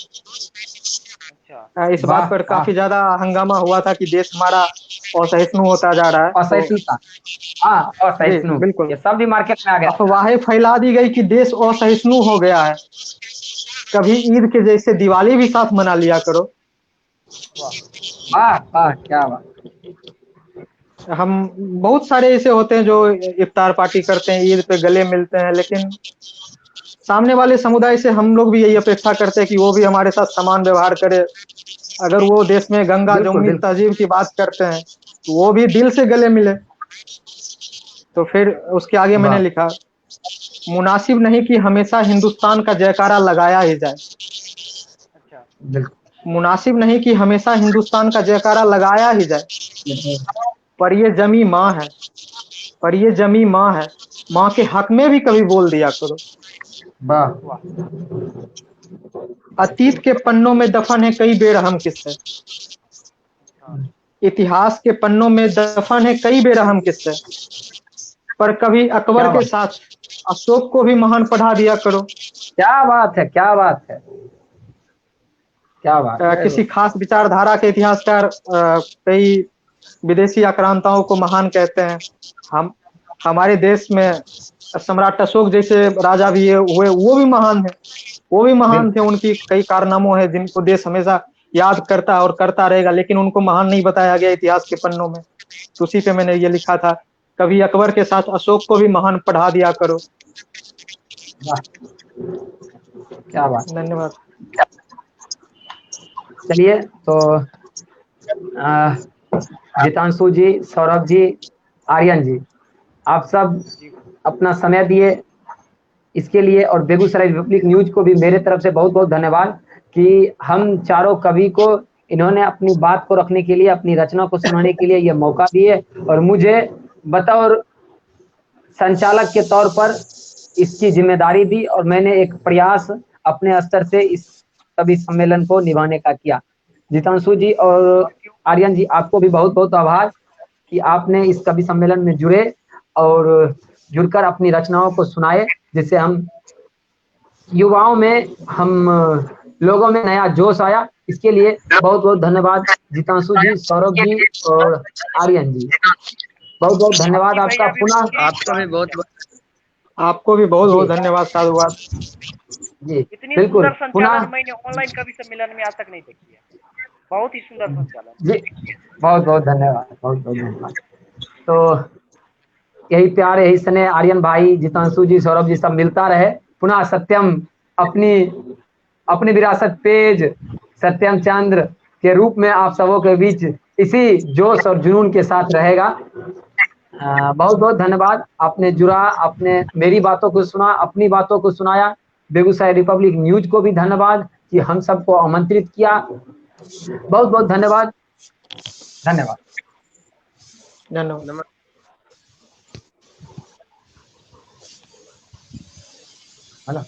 [SPEAKER 4] इस बात पर काफी ज्यादा हंगामा हुआ था कि देश हमारा असहिष्णु होता जा रहा है।
[SPEAKER 1] असहिष्णुता, हाँ असहिष्णु,
[SPEAKER 4] बिल्कुल,
[SPEAKER 1] ये सब भी मार्केट में आ गया।
[SPEAKER 4] अफवाहें फैला दी गई कि देश असहिष्णु हो गया है, कभी ईद के जैसे दिवाली भी साथ मना लिया करो।
[SPEAKER 1] वाह वाह क्या बात।
[SPEAKER 4] हम बहुत सारे ऐसे होते हैं जो इफ्तार पार्टी करते हैं, ईद पे गले मिलते हैं, लेकिन सामने वाले समुदाय से हम लोग भी यही अपेक्षा करते हैं कि वो भी हमारे साथ समान व्यवहार करे। अगर वो देश में गंगा जमुनी तहजीब की बात करते हैं तो वो भी दिल से गले मिले। तो फिर उसके आगे मैंने लिखा, मुनासिब नहीं कि हमेशा हिंदुस्तान का जयकारा लगाया ही जाए, मुनासिब नहीं कि हमेशा हिंदुस्तान का जयकारा लगाया ही जाए, पर ये जमी माँ है, पर ये जमी माँ है, माँ के हक में भी कभी बोल दिया करो। अतीत के पन्नों में दफन है कई बेरहम किस्से, इतिहास के पन्नों में दफन है कई बेरहम किस्से, पर कभी अकबर के साथ अशोक को भी महान पढ़ा दिया करो।
[SPEAKER 1] क्या बात है, क्या बात है, क्या बात है।
[SPEAKER 4] किसी खास विचारधारा के इतिहासकार कई विदेशी आक्रांताओं को महान कहते हैं। हम हमारे देश में सम्राट अशोक जैसे राजा भी हुए, वो भी महान है, वो भी महान थे। उनकी कई कारनामों हैं जिनको देश हमेशा याद करता है और करता रहेगा, लेकिन उनको महान नहीं बताया गया इतिहास के पन्नों में। तो उसी पे मैंने ये लिखा था, कभी अकबर के साथ अशोक को भी महान पढ़ा दिया करो।
[SPEAKER 1] क्या बात,
[SPEAKER 4] धन्यवाद।
[SPEAKER 1] चलिए तो जितांशु जी, सौरभ जी, आर्यन जी, आप सब अपना समय दिए इसके लिए, और बेगूसराय रिपब्लिक न्यूज को भी मेरे तरफ से बहुत बहुत धन्यवाद कि हम चारों कवि को इन्होंने अपनी बात को रखने के लिए, अपनी रचना को सुनाने के लिए ये मौका दिए, और मुझे बतौर संचालक के तौर पर इसकी जिम्मेदारी दी, और मैंने एक प्रयास अपने स्तर से इस कवि सम्मेलन को निभाने का किया। जितांशु जी और आर्यन जी, आपको भी बहुत बहुत आभार कि आपने इस कवि सम्मेलन में जुड़े और जुड़कर अपनी रचनाओं को सुनाए, जिससे हम युवाओं में, हम लोगों में नया जोश आया। इसके लिए बहुत बहुत धन्यवाद जितांशु जी, सौरभ जी और आर्यन जी, बहुत बहुत धन्यवाद आपका। पुनः
[SPEAKER 4] आपको भी बहुत बहुत धन्यवाद, साधुवाद
[SPEAKER 1] जी।
[SPEAKER 3] इतनी
[SPEAKER 1] बिल्कुल,
[SPEAKER 3] सुंदर संचालन मैंने ऑनलाइन कवि सम्मेलन में आज तक नहीं देखी है। बहुत ही सुंदर संचालन
[SPEAKER 1] जी, बहुत बहुत धन्यवाद, बहुत बहुत धन्यवाद। तो यही प्यार, यही स्नेह आर्यन भाई, जितांशु जी, सौरभ जी सब मिलता रहे। पुनः सत्यम अपनी विरासत पेज सत्यम चंद्र के रूप में आप सबों के बीच इसी जोश और जुनून के साथ रहेगा। बहुत बहुत धन्यवाद। आपने जुड़ा, आपने मेरी बातों को सुना, अपनी बातों को सुनाया। बेगूसराय रिपब्लिक न्यूज को भी धन्यवाद कि हम सबको आमंत्रित किया। बहुत बहुत धन्यवाद, धन्यवाद,
[SPEAKER 4] धन्यवाद।
[SPEAKER 1] है ना।